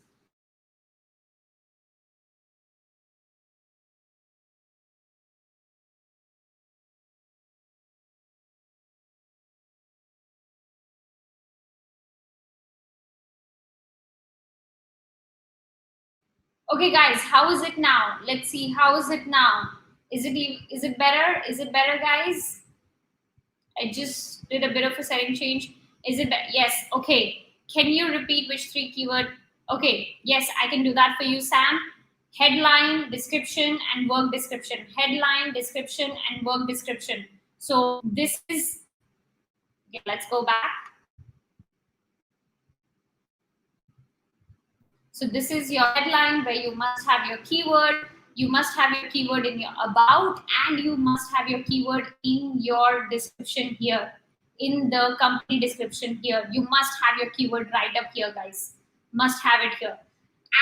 Okay, guys, how is it now? Let's see. How is it now? Is it better? Is it better, guys? I just did a bit of a setting change. Is it better? Yes. Okay. Can you repeat which three keyword? Okay. Yes, I can do that for you, Sam. Headline, description, and work description. Headline, description, and work description. So this is, okay, let's go back. So this is your headline where you must have your keyword, you must have your keyword in your about, and you must have your keyword in your description here, in the company description here. You must have your keyword right up here, guys. Must have it here.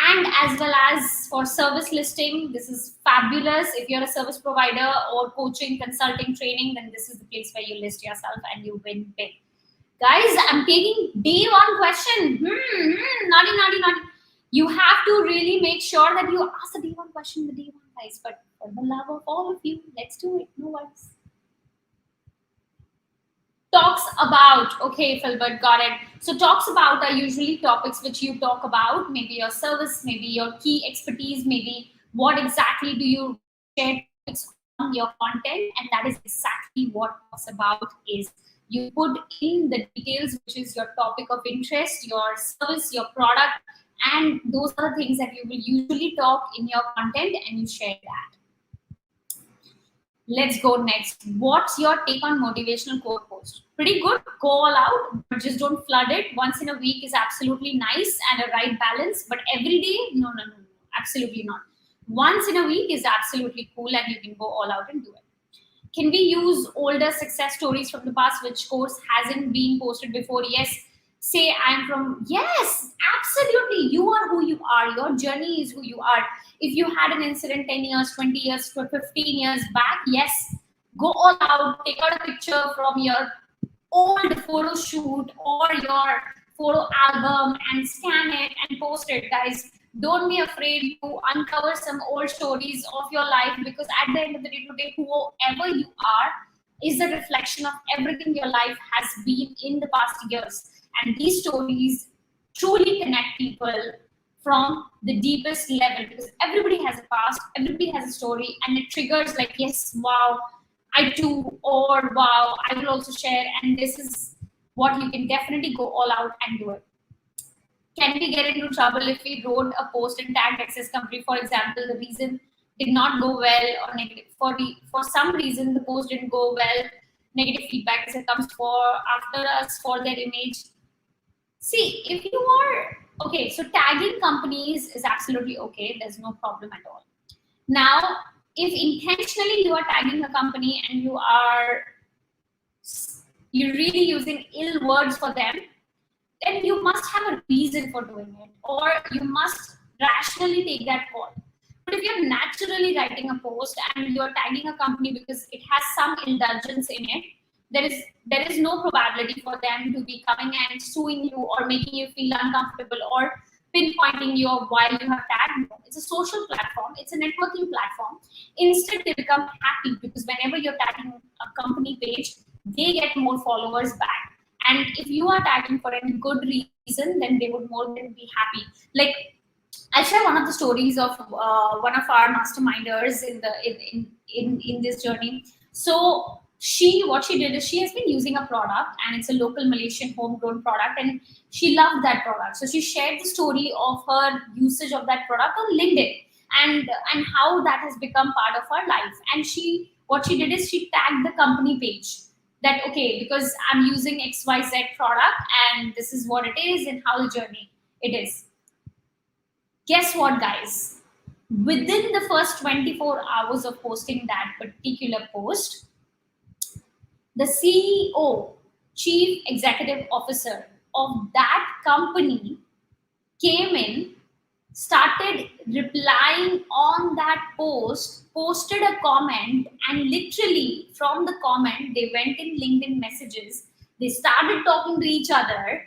And as well as for service listing, this is fabulous. If you're a service provider or coaching, consulting, training, then this is the place where you list yourself and you win big. Guys, I'm taking day one question. Naughty, naughty, naughty. You have to really make sure that you ask the day one question, the day one, guys. But for the love of all of you, let's do it. No worries. Talks about. Okay, Philbert, got it. So talks about are usually topics which you talk about, maybe your service, maybe your key expertise, maybe what exactly do you share topics on your content, and that is exactly what talks about is. You put in the details, which is your topic of interest, your service, your product, and those are the things that you will usually talk in your content, and you share that. Let's go next. What's your take on motivational quote post? Pretty good. Go all out, but just don't flood it. Once in a week is absolutely nice and a right balance, but every day, no, no, no, no, absolutely not. Once in a week is absolutely cool, and you can go all out and do it. Can we use older success stories from the past, which course hasn't been posted before? Yes. Say I'm from, yes, absolutely. You are who you are. Your journey is who you are. If you had an incident 10 years, 20 years, 15 years back, yes, go all out, take out a picture from your old photo shoot or your photo album and scan it and post it, guys. Don't be afraid to uncover some old stories of your life, because at the end of the day, today, whoever you are is a reflection of everything your life has been in the past years. And these stories truly connect people from the deepest level, because everybody has a past, everybody has a story, and it triggers like, yes, wow, I too, or wow, I will also share. And this is what you can definitely go all out and do it. Can we get into trouble if we wrote a post and tagged access company? For example, the reason did not go well, or negative for some reason the post didn't go well, negative feedback as it comes for after us for their image. See, if you are okay, so tagging companies is absolutely okay. There's no problem at all. Now, if intentionally you are tagging a company and you're really using ill words for them, then you must have a reason for doing it, or you must rationally take that call. But if you're naturally writing a post and you're tagging a company because it has some indulgence in it, there is no probability for them to be coming and suing you or making you feel uncomfortable or pinpointing you while you have tagged them. It's a social platform, it's a networking platform. Instead, they become happy because whenever you're tagging a company page, they get more followers back. And if you are tagging for any good reason, then they would more than be happy. Like, I'll share one of the stories of one of our masterminders in this journey. So what she did is she has been using a product, and it's a local Malaysian homegrown product, and she loved that product. So she shared the story of her usage of that product on LinkedIn. and how that has become part of our life. And what she did is she tagged the company page that, okay, because I'm using XYZ product and this is what it is and how the journey it is. Guess what, guys? Within the first 24 hours of posting that particular post, the CEO, Chief Executive Officer of that company, came in, started replying on that post, posted a comment, and literally from the comment, they went in LinkedIn messages, they started talking to each other,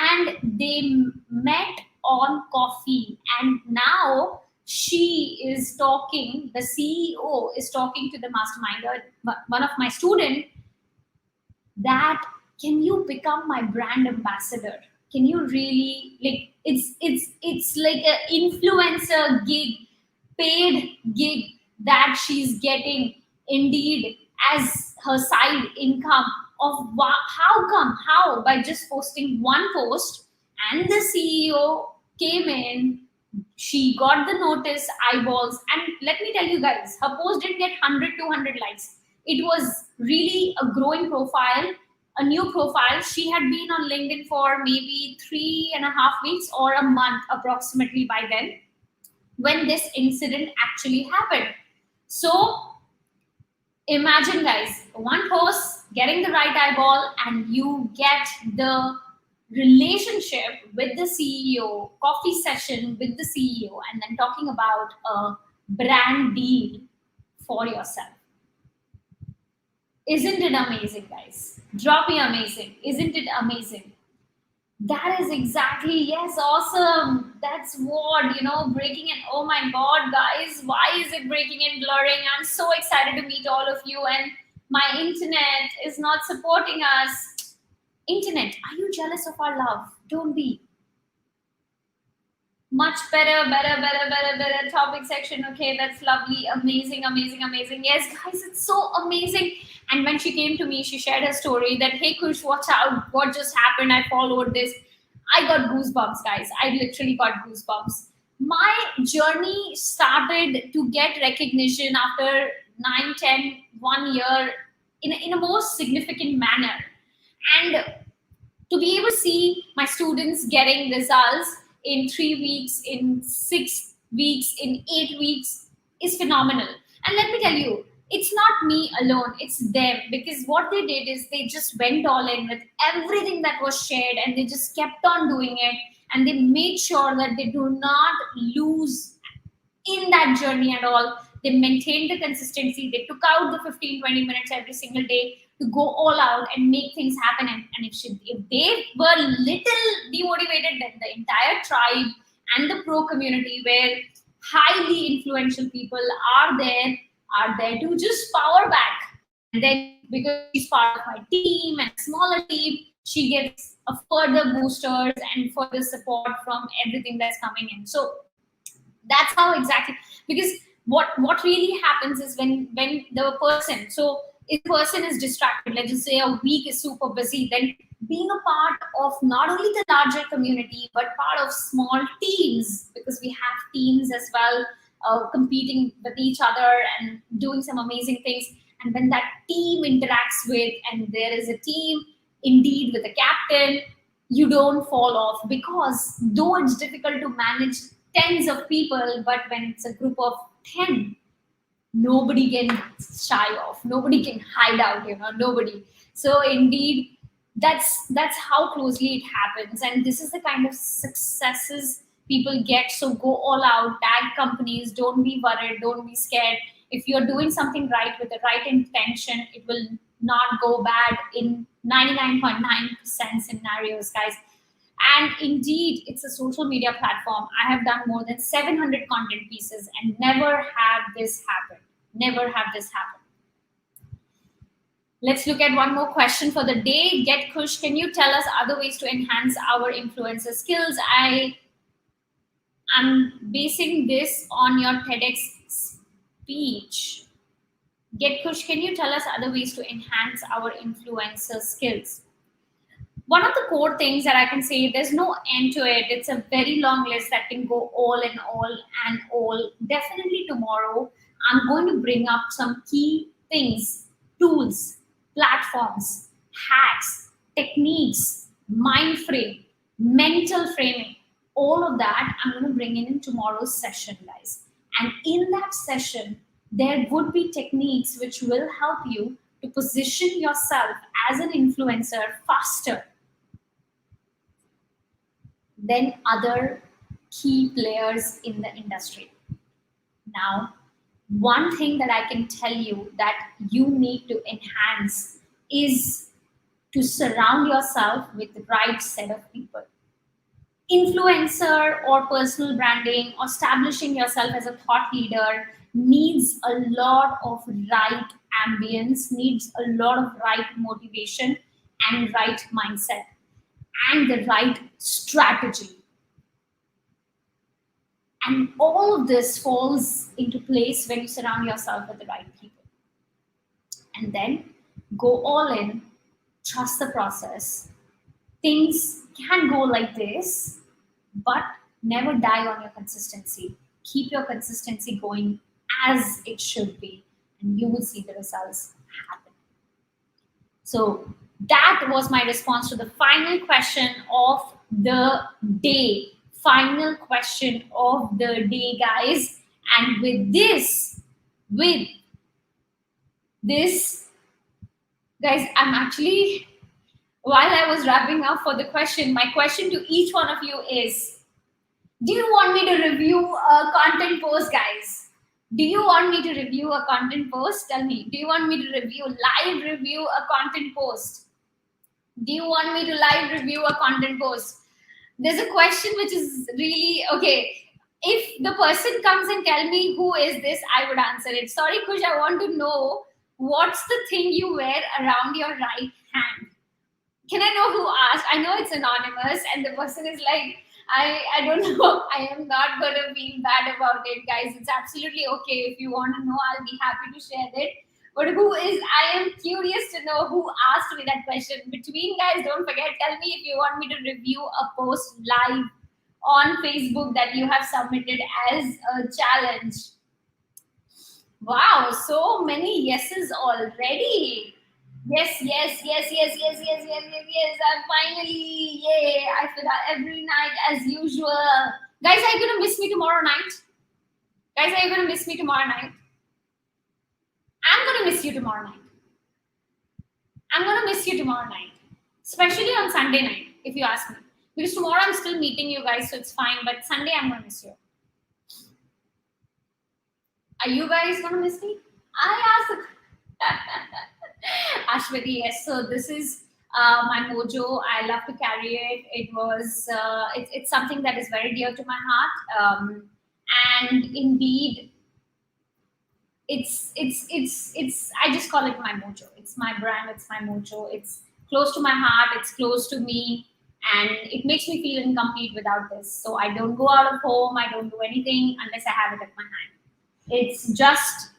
and they met on coffee. And now she is talking, the CEO is talking to the masterminder, one of my students, that can you become my brand ambassador? Can you really, like, it's like an influencer gig, paid gig that she's getting, indeed, as her side income of how come, how, by just posting one post. And the CEO came in, she got the notice, eyeballs, and let me tell you guys, her post didn't get 100 200 likes. It was really a growing profile, a new profile. She had been on LinkedIn for maybe 3.5 weeks or a month approximately by then, when this incident actually happened. So imagine, guys, one post getting the right eyeball, and you get the relationship with the CEO, coffee session with the CEO, and then talking about a brand deal for yourself. Isn't it amazing, guys? Drop me amazing. Isn't it amazing? That is exactly, yes, awesome. That's what, breaking and oh my God, guys, why is it breaking and blurring? I'm so excited to meet all of you, and my internet is not supporting us. Internet, are you jealous of our love? Don't be. Much better topic section. Okay, that's lovely, amazing, amazing, amazing. Yes, guys, it's so amazing. And when she came to me, she shared her story that, hey Kush, watch out, what just happened, I followed this. I got goosebumps, guys. I literally got goosebumps. My journey started to get recognition after 9, 10, 1 year in a more significant manner. And to be able to see my students getting results in 3 weeks, in 6 weeks, in 8 weeks is phenomenal. And let me tell you, it's not me alone, it's them, because what they did is they just went all in with everything that was shared, and they just kept on doing it, and they made sure that they do not lose in that journey at all. They maintained the consistency. They took out the 15-20 minutes every single day to go all out and make things happen. And if they were little demotivated, then the entire tribe and the pro community, where highly influential people are there to just power back. And then, because she's part of my team and a smaller team, she gets a further boosters and further support from everything that's coming in. So that's how exactly, because what really happens is when the person, so if the person is distracted, let's just say a week is super busy, then being a part of not only the larger community but part of small teams, because we have teams as well, competing with each other and doing some amazing things. And when that team interacts with, and there is a team indeed with a captain, you don't fall off, because though it's difficult to manage tens of people, but when it's a group of 10, nobody can shy off, nobody can hide out, nobody. So indeed, that's how closely it happens, and this is the kind of successes people get. So go all out, tag companies, don't be worried, don't be scared. If you're doing something right with the right intention, it will not go bad in 99.9% scenarios, guys. And indeed, it's a social media platform. I have done more than 700 content pieces and never have this happen. Never have this happen. Let's look at one more question for the day. Get Kush, can you tell us other ways to enhance our influencer skills? I'm basing this on your TEDx speech. Get Kush, can you tell us other ways to enhance our influencer skills? One of the core things that I can say, there's no end to it. It's a very long list that can go all and all and all. Definitely tomorrow, I'm going to bring up some key things, tools, platforms, hacks, techniques, mind frame, mental framing. All of that I'm going to bring in tomorrow's session, guys. And in that session, there would be techniques which will help you to position yourself as an influencer faster than other key players in the industry. Now, one thing that I can tell you that you need to enhance is to surround yourself with the right set of people. Influencer or personal branding or establishing yourself as a thought leader needs a lot of right ambience, needs a lot of right motivation and right mindset and the right strategy. And all of this falls into place when you surround yourself with the right people. And then go all in, trust the process. Things can go like this, but never die on your consistency. Keep your consistency going as it should be, and you will see the results happen. So that was my response to the final question of the day. Final question of the day, guys. And with this, guys, I'm actually, while I was wrapping up for the question, my question to each one of you is, do you want me to review a content post, guys? Do you want me to review a content post? Tell me. Do you want me to live review a content post? Do you want me to live review a content post? There's a question which is really, okay, if the person comes and tell me who is this, I would answer it. Sorry, Kush, I want to know what's the thing you wear around your right hand. Can I know who asked? I know it's anonymous and the person is like, I don't know. I am not going to feel bad about it, guys. It's absolutely okay. If you want to know, I'll be happy to share it. But who is, I am curious to know who asked me that question. Between, guys, don't forget, tell me if you want me to review a post live on Facebook that you have submitted as a challenge. Wow, so many yeses already. Yes. I'm finally, yay. I feel that every night as usual. Guys, are you going to miss me tomorrow night? Guys, are you going to miss me tomorrow night? I'm going to miss you tomorrow night. I'm going to miss you tomorrow night. Especially on Sunday night, if you ask me. Because tomorrow I'm still meeting you guys, so it's fine. But Sunday, I'm going to miss you. Are you guys going to miss me? I asked. Ashwati, yes. So this is my mojo. I love to carry it. It's something that is very dear to my heart. And indeed, it's I just call it my mojo. It's my brand. It's my mojo. It's close to my heart. It's close to me, and it makes me feel incomplete without this. So I don't go out of home. I don't do anything unless I have it at my hand. It's just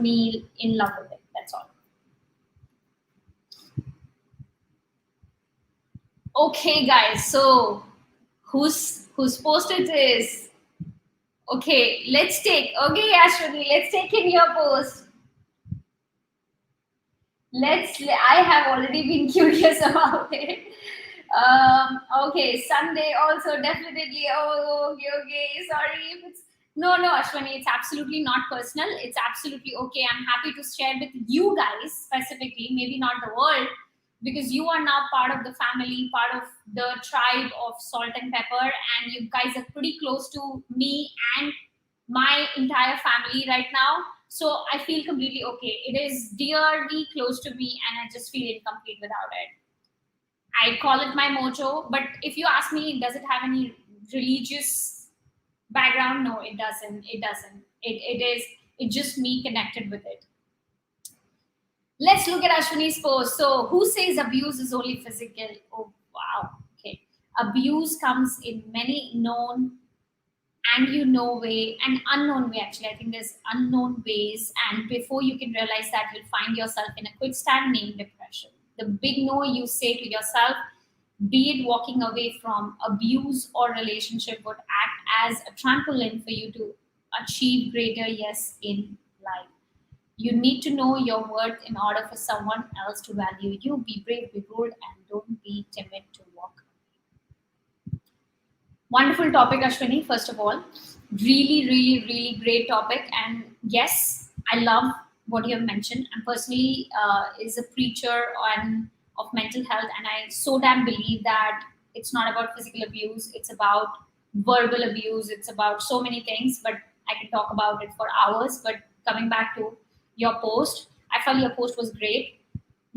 me in love with it. That's all. Okay, guys. So who's posted this? Okay, let's take. Okay, Ashwini, let's take in your post. I have already been curious about it. Okay, Sunday also definitely. Oh, okay. Sorry if it's no, Ashwini, it's absolutely not personal. It's absolutely okay. I'm happy to share with you guys specifically, maybe not the world, because you are now part of the family, part of the tribe of Salt&Pepper, and you guys are pretty close to me and my entire family right now. So I feel completely okay. It is dearly close to me, and I just feel incomplete without it. I call it my mojo, but if you ask me, does it have any religious background? No, it doesn't. It's just me connected with it. Let's look at Ashwini's post. So, who says abuse is only physical? Oh, wow. Okay. Abuse comes in many known and way and unknown way. Actually, I think there's unknown ways. And before you can realize that, you'll find yourself in a quicksand named depression. The big no you say to yourself, be it walking away from abuse or relationship, would act as a trampoline for you to achieve greater yes in life. You need to know your worth in order for someone else to value you. Be brave, be bold, and don't be timid to walk. Wonderful topic, Ashwini, first of all. Really, really, really great topic. And yes, I love what you have mentioned. I'm personally is a preacher of mental health, and I so damn believe that it's not about physical abuse, it's about verbal abuse, it's about so many things, but I can talk about it for hours. But coming back to your post, I felt your post was great.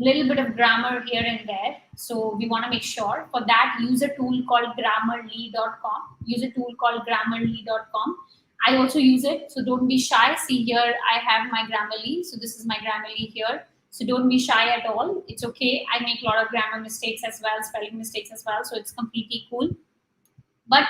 Little bit of grammar here and there. So we want to make sure. For that, use a tool called grammarly.com. Use a tool called grammarly.com. I also use it. So don't be shy. See here, I have my Grammarly. So this is my Grammarly here. So don't be shy at all. It's okay. I make a lot of grammar mistakes as well, spelling mistakes as well. So it's completely cool. But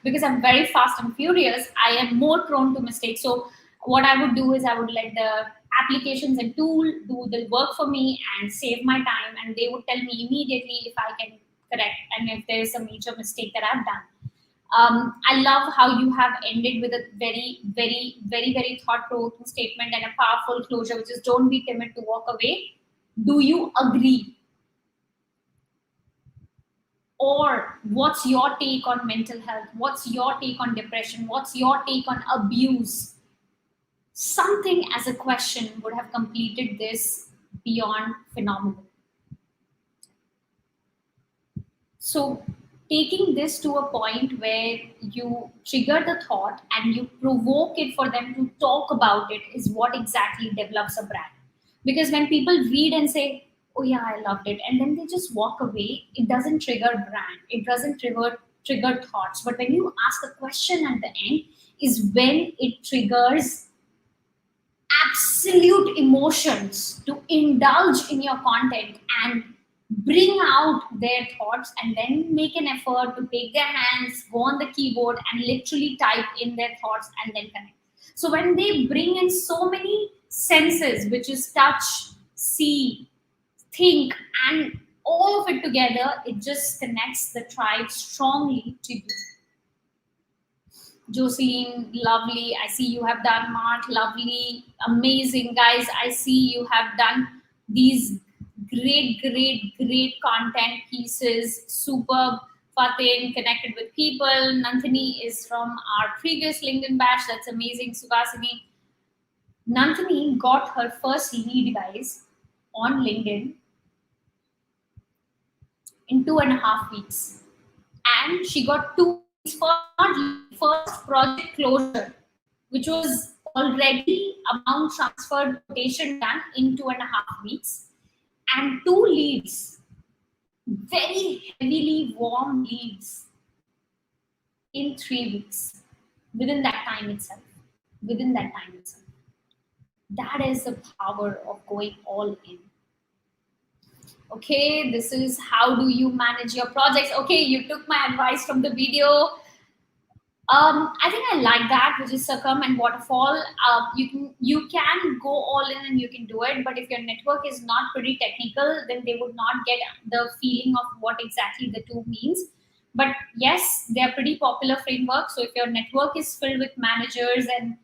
because I'm very fast and furious, I am more prone to mistakes. So what I would do is I would let the applications and tool do the work for me and save my time, and they would tell me immediately if I can correct and if there's a major mistake that I've done. I love how you have ended with a very, very, very, very thought-provoking statement and a powerful closure, which is don't be timid to walk away. Do you agree? Or what's your take on mental health? What's your take on depression? What's your take on abuse? Something as a question would have completed this beyond phenomenal. So taking this to a point where you trigger the thought and you provoke it for them to talk about it is what exactly develops a brand. Because when people read and say, oh yeah, I loved it, and then they just walk away, it doesn't trigger brand, it doesn't trigger thoughts. But when you ask a question at the end is when it triggers absolute emotions to indulge in your content and bring out their thoughts, and then make an effort to take their hands, go on the keyboard and literally type in their thoughts and then connect. So when they bring in so many senses, which is touch, see, think, and all of it together, it just connects the tribe strongly to you. Jocelyn, lovely. I see you have done. Mark, lovely, amazing, guys. I see you have done these great, great, great content pieces. Superb. Fatin, connected with people. Nandini is from our previous LinkedIn batch. That's amazing. Sugasini. Nandini got her first lead, guys, on LinkedIn in 2.5 weeks. And she got two first project closure, which was already amount transferred quotation done in 2.5 weeks, and two leads, very heavily warm leads in 3 weeks within that time itself. Within that time itself. That is the power of going all in. Okay, this is how do you manage your projects. Okay, you took my advice from the video. I think I like that, which is circum and waterfall. You can go all in and you can do it, but if your network is not pretty technical, then they would not get the feeling of what exactly the two means. But yes, they are pretty popular frameworks. So if your network is filled with managers and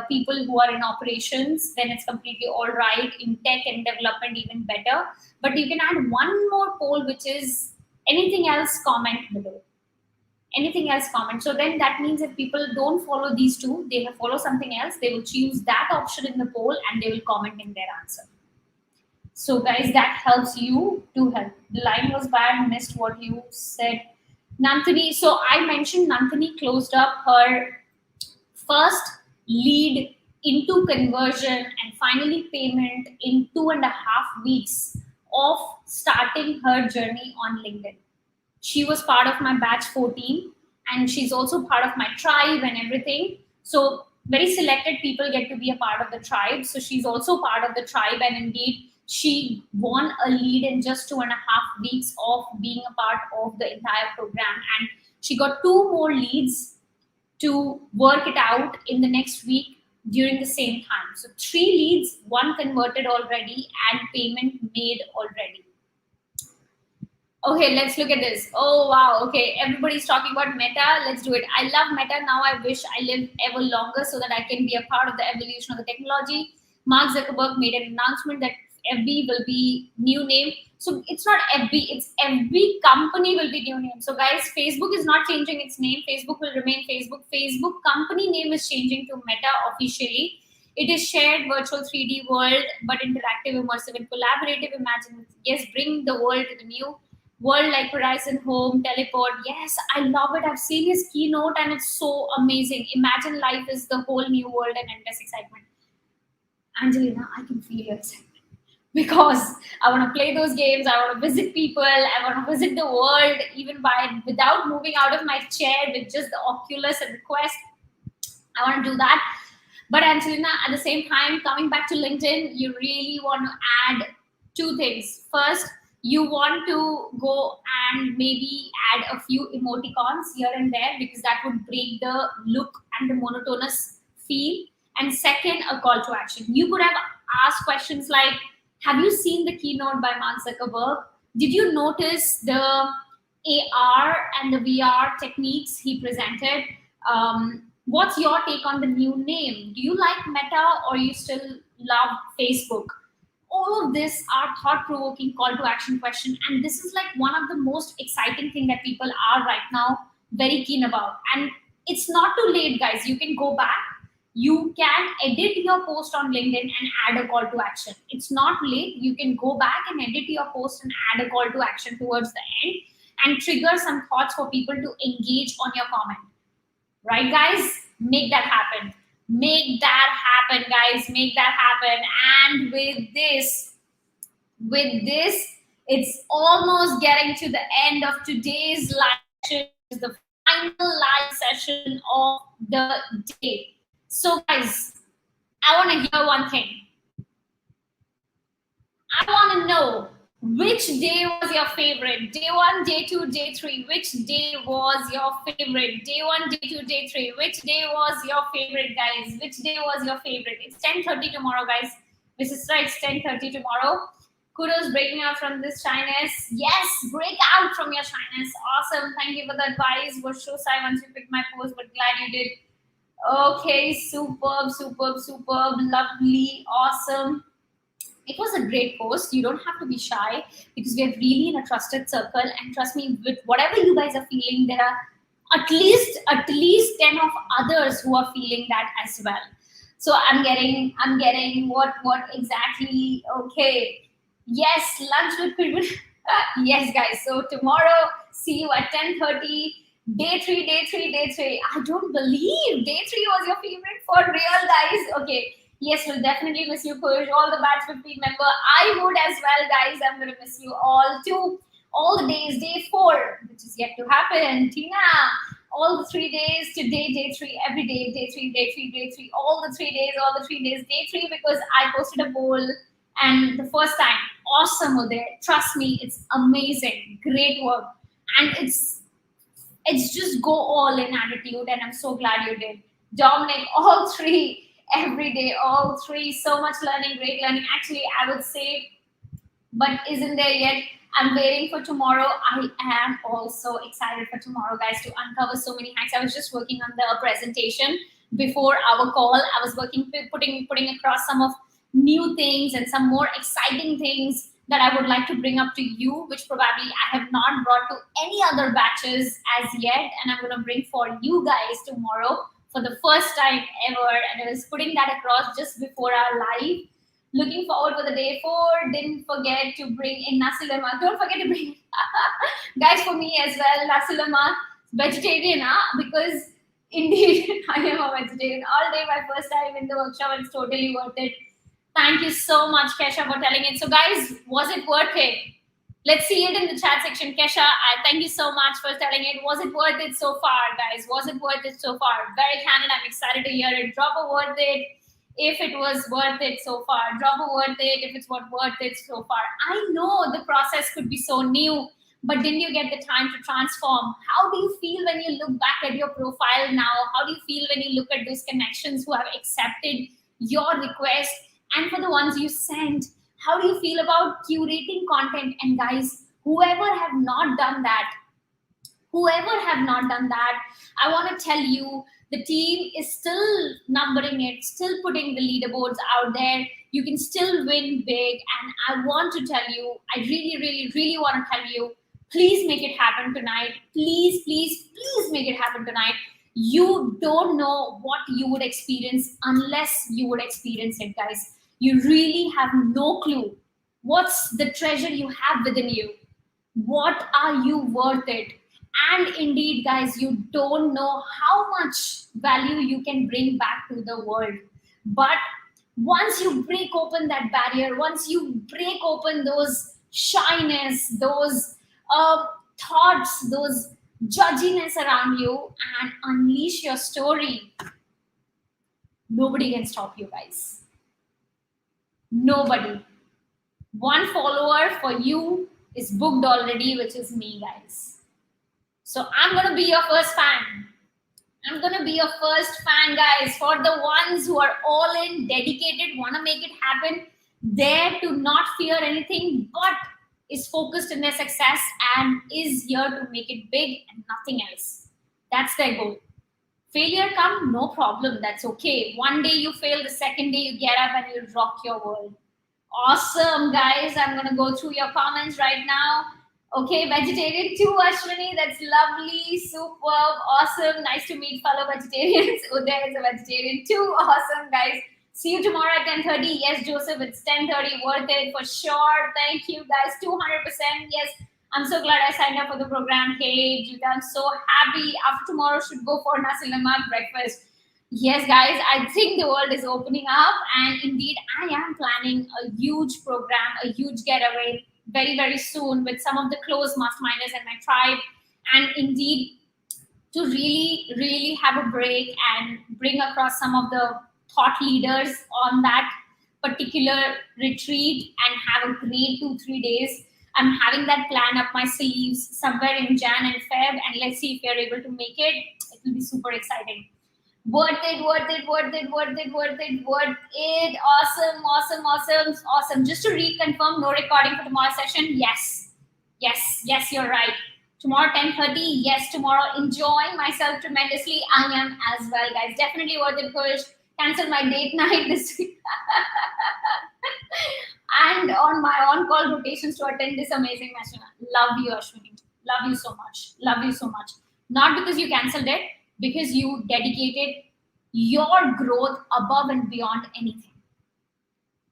people who are in operations, then it's completely all right. In tech and development, even better. But you can add one more poll, which is anything else, comment below. Anything else, comment. So then that means if people don't follow these two, they follow something else, they will choose that option in the poll and they will comment in their answer. So guys, that helps you to help. The line was bad, missed what you said. Nandini, so I mentioned Nandini closed up her first lead into conversion and finally payment in 2.5 weeks of starting her journey on LinkedIn. She was part of my batch 14 and she's also part of my tribe and everything. So very selected people get to be a part of the tribe. So she's also part of the tribe, and indeed she won a lead in just 2.5 weeks of being a part of the entire program. And she got 2 more leads to work it out in the next week during the same time. So 3 leads, 1 converted already, and payment made already. Okay, let's look at this. Oh wow, okay, everybody's talking about Meta. Let's do it. I love Meta. Now I wish I lived ever longer so that I can be a part of the evolution of the technology. Mark Zuckerberg made an announcement that FB will be new name. So it's not FB, it's every company will be new name. So guys, Facebook is not changing its name. Facebook will remain Facebook. Facebook company name is changing to Meta officially. It is shared virtual 3D world, but interactive, immersive, and collaborative. Imagine, yes, bring the world to the new world like Horizon Home, Teleport. Yes, I love it. I've seen his keynote and it's so amazing. Imagine life is the whole new world and endless excitement. Angelina, I can feel your excitement because I want to play those games. I want to visit people. I want to visit the world even without moving out of my chair with just the Oculus and the Quest. I want to do that. But Angelina, at the same time, coming back to LinkedIn, you really want to add 2 things. First, you want to go and maybe add a few emoticons here and there because that would break the look and the monotonous feel. And second, a call to action. You could have asked questions like, have you seen the keynote by Mark Zuckerberg? Did you notice the AR and the VR techniques he presented? What's your take on the new name? Do you like Meta or you still love Facebook? All of this are thought-provoking call to action question, and this is like one of the most exciting thing that people are right now very keen about. And it's not too late, guys. You can go back. You can edit your post on LinkedIn and add a call to action. It's not late. You can go back and edit your post and add a call to action towards the end and trigger some thoughts for people to engage on your comment. Right, guys? Make that happen. Make that happen, guys. Make that happen. And with this, it's almost getting to the end of today's live session. It's the final live session of the day. So, guys, I want to hear one thing. I want to know, which day was your favorite? Day 1, day 2, day 3. Which day was your favorite? Day 1, day 2, day 3. Which day was your favorite, guys? Which day was your favorite? It's 10:30 tomorrow, guys. Mrs. Right, it's 10:30 tomorrow. Kudos breaking out from this shyness. Yes, break out from your shyness. Awesome. Thank you for the advice. Was so shy once you picked my post, but glad you did. Okay, superb, superb, superb. Lovely, awesome. It was a great post. You don't have to be shy because we're really in a trusted circle. And trust me, with whatever you guys are feeling, there are at least 10 of others who are feeling that as well. So I'm getting what exactly? Okay. Yes, lunch with people. Yes, guys. So tomorrow, see you at 10:30. Day 3, day 3, day 3. I don't believe day 3 was your favorite for real, guys. Okay. Yes, we'll definitely miss you, Push. All the batch 15 member. I would as well, guys. I'm going to miss you all too. All the days, day 4, which is yet to happen. Tina, all the 3 days, today, day 3, every day, day 3, day 3, day 3, all the 3 days, day 3, because I posted a poll and the first time, awesome over there. Trust me, it's amazing. Great work. And it's just go all in attitude, and I'm so glad you did. Dominic, all 3 every day, all 3, so much learning, great learning. Actually, I would say, but isn't there yet? I'm waiting for tomorrow. I am also excited for tomorrow, guys, to uncover so many hacks. I was just working on the presentation before our call. I was putting across some of new things and some more exciting things that I would like to bring up to you, which probably I have not brought to any other batches as yet, and I'm going to bring for you guys tomorrow for the first time ever. And I was putting that across just before our live. Looking forward for the day 4. Didn't forget to bring in Nasilema. Don't forget to bring guys, for me as well, Nasilema, vegetarian, because indeed I am a vegetarian all day. My first time in the workshop, and it's totally worth it. Thank you so much, Kesha, for telling it. So, guys, was it worth it? Let's see it in the chat section. Kesha, I thank you so much for telling it. Was it worth it so far, guys? Was it worth it so far? Very candid. I'm excited to hear it. Drop a worth it if it was worth it so far. Drop a worth it if it's what worth it so far. I know the process could be so new, but didn't you get the time to transform? How do you feel when you look back at your profile now? How do you feel when you look at those connections who have accepted your request? And for the ones you sent, how do you feel about curating content? And guys, whoever have not done that, I want to tell you, the team is still numbering it, still putting the leaderboards out there. You can still win big. And I want to tell you, I really, really, really want to tell you, please make it happen tonight. Please, please, please make it happen tonight. You don't know what you would experience unless you would experience it, guys. You really have no clue what's the treasure you have within you. What are you worth it? And indeed, guys, you don't know how much value you can bring back to the world. But once you break open that barrier, once you break open those shyness, those thoughts, those judginess around you, and unleash your story, nobody can stop you, guys. Nobody. One follower for you is booked already, which is me, guys. So I'm going to be your first fan. I'm going to be your first fan, guys. For the ones who are all in, dedicated, want to make it happen, dare to not fear anything, but is focused in their success and is here to make it big and nothing else. That's their goal. Failure come, no problem. That's okay. One day you fail, the second day you get up and you rock your world. Awesome, guys. I'm going to go through your comments right now. Okay, vegetarian too, Ashwini. That's lovely, superb, awesome. Nice to meet fellow vegetarians. Uday is a vegetarian too. Awesome, guys. See you tomorrow at 10:30. Yes, Joseph, it's 10:30. Worth it for sure. Thank you, guys. 200%. Yes, I'm so glad I signed up for the program. Hey, Judah, I'm so happy. After tomorrow, should go for nasi lemak breakfast. Yes, guys, I think the world is opening up, and indeed, I am planning a huge program, a huge getaway very, very soon with some of the close masterminders and my tribe, and indeed to really, really have a break and bring across some of the thought leaders on that particular retreat and have a great 2-3 days. I'm having that plan up my sleeves somewhere in Jan and Feb, and let's see if you're able to make it. It will be super exciting. Worth it, worth it, worth it, worth it, worth it, worth it. Awesome, awesome, awesome, awesome. Just to reconfirm, no recording for tomorrow's session. Yes, yes, yes, you're right. Tomorrow 10:30. Yes, tomorrow enjoying myself tremendously. I am as well, guys. Definitely worth it. Push. Cancel my date night this week. And on my on-call rotations to attend this amazing session. Love you, Ashwini. Love you so much. Love you so much. Not because you cancelled it, because you dedicated your growth above and beyond anything.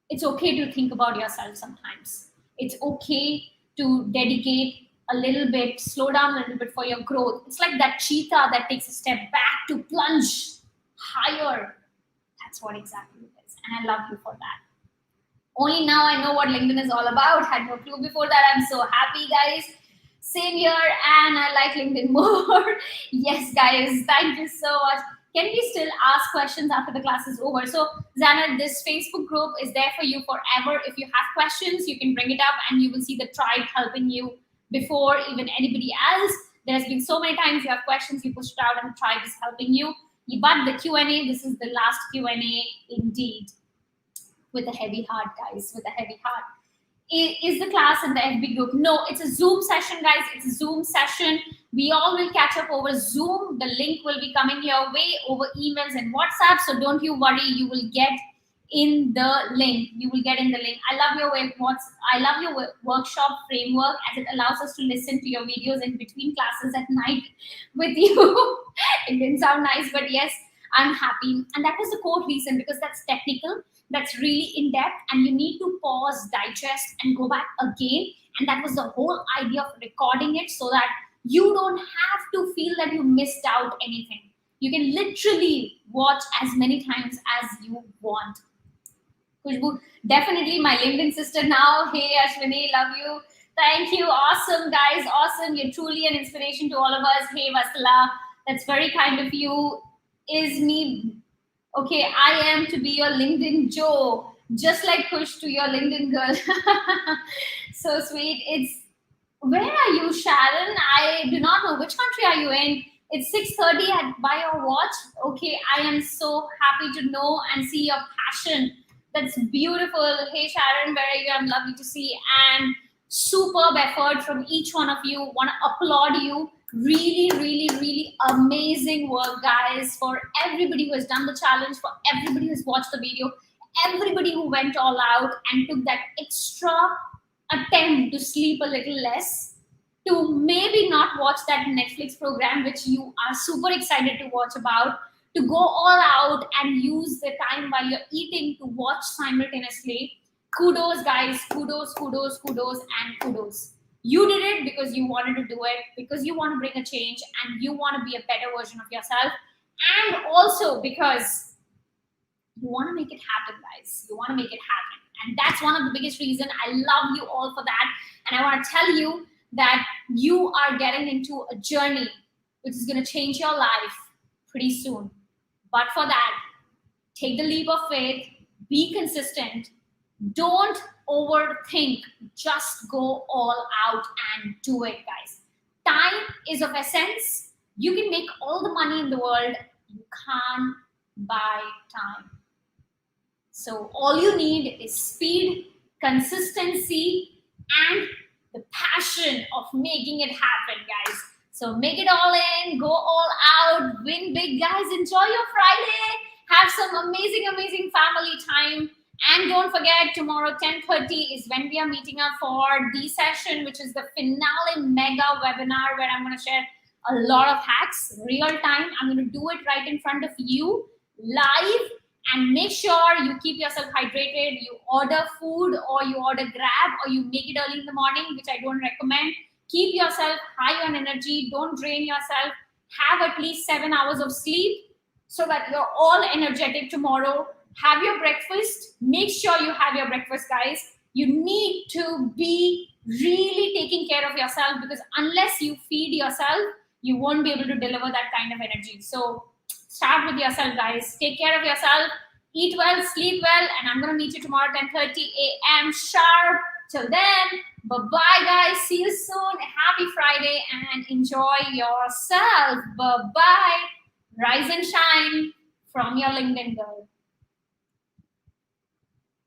It's okay to think about yourself sometimes. It's okay to dedicate a little bit, slow down a little bit for your growth. It's like that cheetah that takes a step back to plunge higher. That's what exactly it is. And I love you for that. Only now I know what LinkedIn is all about. Had no clue before that. I'm so happy, guys. Same here, and I like LinkedIn more. Yes, guys, thank you so much. Can we still ask questions after the class is over? So, Xana, this Facebook group is there for you forever. If you have questions, you can bring it up, and you will see the tribe helping you before even anybody else. There's been so many times you have questions, you push it out, and the tribe is helping you. But the Q&A, this is the last Q&A indeed. With a heavy heart, guys, with a heavy heart. Is the class in the FB group? No, it's a Zoom session, guys. It's a Zoom session. We all will catch up over Zoom. The link will be coming your way over emails and WhatsApp. So don't you worry. You will get in the link. You will get in the link. I love your workshop framework, as it allows us to listen to your videos in between classes at night with you. It didn't sound nice, but yes, I'm happy. And that was the core reason, because that's technical. That's really in depth, and you need to pause, digest, and go back again. And that was the whole idea of recording it, so that you don't have to feel that you missed out anything. You can literally watch as many times as you want. Khushbu, definitely my LinkedIn sister now. Hey, Ashwini, love you. Thank you. Awesome, guys. Awesome. You're truly an inspiration to all of us. Hey, Vasala, that's very kind of you. Is me. Okay, I am to be your LinkedIn Joe, just like Kush to your LinkedIn girl. So sweet. It's Where are you, Sharon? I do not know. Which country are you in? It's 6:30 by your watch. Okay, I am so happy to know and see your passion. That's beautiful. Hey, Sharon, where are you? I'm lovely to see. And superb effort from each one of you. Want to applaud you. Really, really, really amazing work, guys. For everybody who has done the challenge, for everybody who's watched the video, everybody who went all out and took that extra attempt to sleep a little less, to maybe not watch that Netflix program which you are super excited to watch about, to go all out and use the time while you're eating to watch simultaneously. Kudos, guys. Kudos, kudos, kudos, and kudos. You did it because you wanted to do it, because you want to bring a change and you want to be a better version of yourself, and also because you want to make it happen, guys. You want to make it happen. And that's one of the biggest reasons I love you all for that. And I want to tell you that you are getting into a journey which is going to change your life pretty soon. But for that, take the leap of faith, be consistent, don't overthink, just go all out and do it, guys. Time is of essence. You can make all the money in the world, you can't buy time. So all you need is speed, consistency, and the passion of making it happen, guys. So make it all in, go all out, win big, guys. Enjoy your Friday. Have some amazing, amazing family time. And don't forget, tomorrow 10:30 is when we are meeting up for the session, which is the finale mega webinar where I'm going to share a lot of hacks, real time. I'm going to do it right in front of you, live. And make sure you keep yourself hydrated. You order food or you order Grab or you make it early in the morning, which I don't recommend. Keep yourself high on energy. Don't drain yourself. Have at least 7 hours of sleep so that you're all energetic tomorrow. Have your breakfast. Make sure you have your breakfast, guys. You need to be really taking care of yourself, because unless you feed yourself, you won't be able to deliver that kind of energy. So start with yourself, guys. Take care of yourself. Eat well, sleep well, and I'm gonna meet you tomorrow 10:30 a.m. sharp. Till then, bye-bye, guys. See you soon. Happy Friday and enjoy yourself. Bye-bye. Rise and shine from your LinkedIn girl.